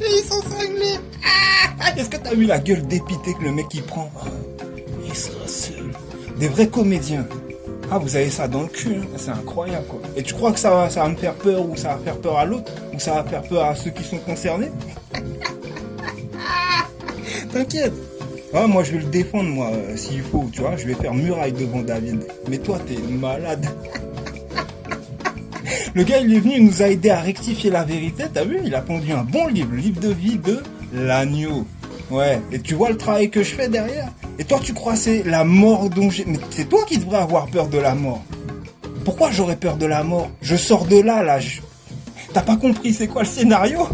Ils sont cinglés. Est-ce que t'as vu la gueule dépitée que le mec il prend? Il sera seul. Des vrais comédiens. Ah, vous avez ça dans le cul, hein. C'est incroyable quoi. Et tu crois que ça va me faire peur, ou ça va faire peur à l'autre, ou ça va faire peur à ceux qui sont concernés? T'inquiète. Ah, moi je vais le défendre, moi, s'il faut, tu vois. Je vais faire muraille devant David. Mais toi, t'es malade. Le gars, il est venu, il nous a aidé à rectifier la vérité, t'as vu? Il a pondu un bon livre, le livre de vie de l'agneau. Ouais, et tu vois le travail que je fais derrière? Et toi, tu crois c'est la mort dont j'ai... Mais c'est toi qui devrais avoir peur de la mort. Pourquoi j'aurais peur de la mort? Je sors de là, T'as pas compris c'est quoi le scénario?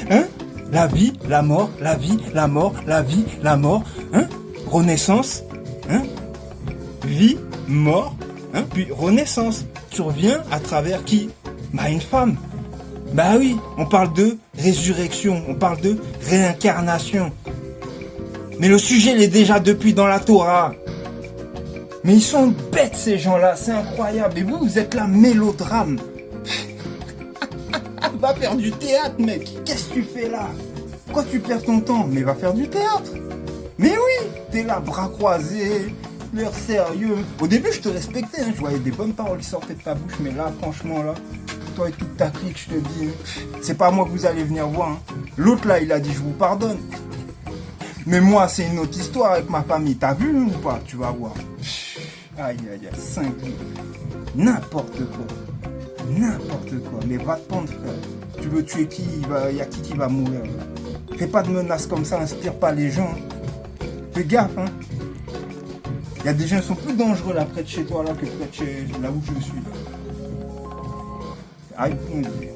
Hein? La vie, la mort, la vie, la mort, la vie, la mort. Hein? Renaissance. Hein? Vie, mort. Hein? Puis renaissance. Tu reviens à travers qui? Bah une femme. Bah oui, on parle de résurrection, on parle de réincarnation. Mais le sujet, il est déjà depuis dans la Torah. Mais ils sont bêtes ces gens-là, c'est incroyable. Et vous êtes là, mélodrame. Va faire du théâtre, mec. Qu'est-ce que tu fais là? Pourquoi tu perds ton temps? Mais va faire du théâtre. Mais oui, t'es là, bras croisés, l'air sérieux. Au début, je te respectais, hein. Je voyais des bonnes paroles qui sortaient de ta bouche, mais là, franchement, là, toi et toute ta clique, je te dis, c'est pas moi que vous allez venir voir. Hein. L'autre, là, il a dit, je vous pardonne. Mais moi, c'est une autre histoire avec ma famille. T'as vu ou pas? Tu vas voir. Aïe, aïe, aïe, 5 livres. N'importe quoi. N'importe quoi. Mais va te pendre, frère. Tu veux tuer qui? Il y a qui va mourir, là. Fais pas de menaces comme ça, inspire pas les gens. Fais gaffe, hein. Il y a des gens qui sont plus dangereux là près de chez toi là que près de chez là où je suis là. Aïe, bon Dieu.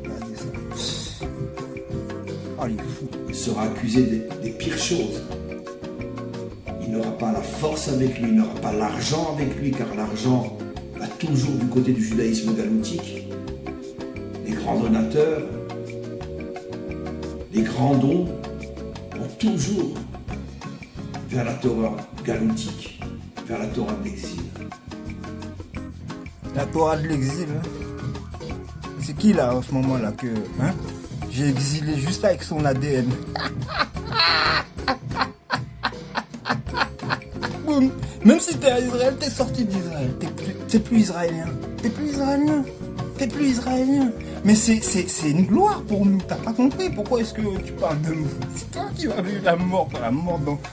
Regardez ça. Oh, il est fou. Il sera accusé des pires choses. Il n'aura pas la force avec lui, il n'aura pas l'argent avec lui, car l'argent va toujours du côté du judaïsme galoutique. Les grands donateurs, les grands dons vont toujours vers la Torah galoutique, vers la Torah de l'exil. La Torah de l'exil, hein. C'est qui là en ce moment là que hein, j'ai exilé juste avec son ADN. Boum. Même si t'es à Israël, t'es sorti d'Israël. T'es plus israélien. T'es plus israélien. T'es plus israélien. Mais c'est une gloire pour nous. T'as pas compris? Pourquoi est-ce que tu parles de nous? C'est toi qui vas vivre la mort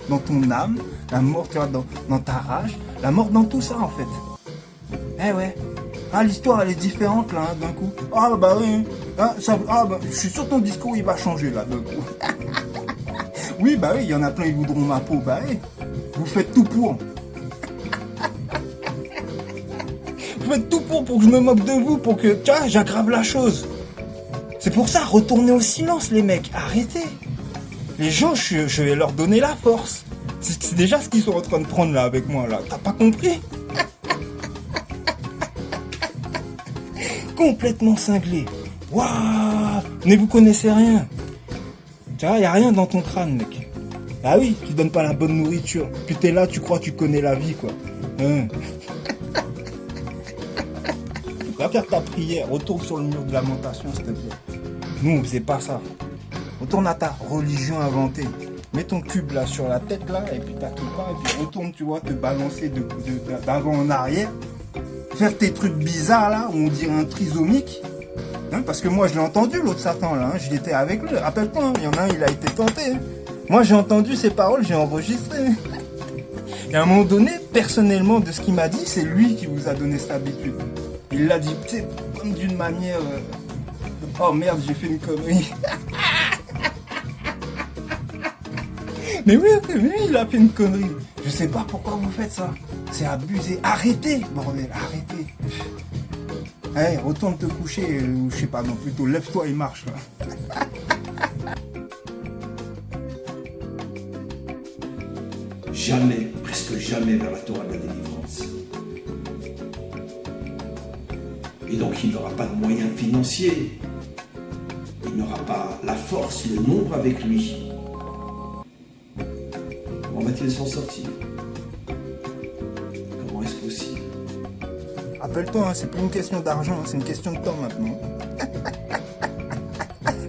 dans ton âme, la mort tu vois, dans ta rage, la mort dans tout ça en fait. Eh ouais. Ah, l'histoire elle est différente là hein, d'un coup. Ah bah oui. Ah, bah, je suis sûr que ton discours il va changer là d'un coup. Oui bah oui, il y en a plein ils voudront ma peau. Bah oui. Vous faites tout pour. Vous faites tout pour que je me moque de vous, pour que, tu vois, j'aggrave la chose. C'est pour ça, retournez au silence, les mecs. Arrêtez. Les gens, je vais leur donner la force. C'est déjà ce qu'ils sont en train de prendre là avec moi, là. T'as pas compris? Complètement cinglé. Waouh! Mais vous connaissez rien. Tu vois, y a rien dans ton crâne, mec. Ah oui, tu donnes pas la bonne nourriture. Puis t'es là, tu crois que tu connais la vie, quoi. Hein. Va faire ta prière, retourne sur le mur de lamentation, s'il te plaît. Nous, on faisait pas ça. Retourne à ta religion inventée. Mets ton cube là sur la tête là, et puis t'inquiète pas, et puis retourne, tu vois, te balancer d'avant en arrière. Faire tes trucs bizarres là, où on dirait un trisomique. Hein, parce que moi, je l'ai entendu, l'autre Satan là, hein, je l'étais avec lui. Rappelle-toi, hein, il y en a un, il a été tenté. Hein. Moi, j'ai entendu ses paroles, j'ai enregistré. Et à un moment donné, personnellement, de ce qu'il m'a dit, c'est lui qui vous a donné cette habitude. Il l'a dit, tu sais, comme d'une manière... Oh merde, j'ai fait une connerie. Mais oui, il a fait une connerie. Je sais pas pourquoi vous faites ça. C'est abusé. Arrêtez, bordel, arrêtez. Allez, retourne te coucher, ou je sais pas, non, plutôt lève-toi et marche, là. Jamais, presque jamais vers la Torah de la délivrance. Et donc il n'aura pas de moyens financiers. Il n'aura pas la force, le nombre avec lui. Comment va-t-il s'en sortir? Comment est-ce possible? Rappelle-toi, hein, c'est plus une question d'argent, hein, c'est une question de temps maintenant.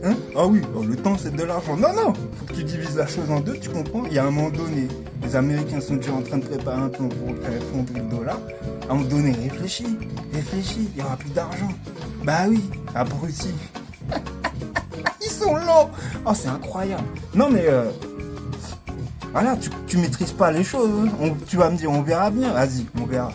Hein? Ah oui, oh, le temps c'est de l'argent. Non, non, faut que tu divises la chose en deux, tu comprends? Il y a un moment donné, les Américains sont déjà en train de préparer un plan pour faire fondre le dollar. À un moment donné, réfléchis, il n'y aura plus d'argent. Bah oui, abruti. Ils sont lents. Oh, c'est incroyable. Non mais, voilà, tu maîtrises pas les choses. Hein. Tu vas me dire, on verra bien. Vas-y, on verra.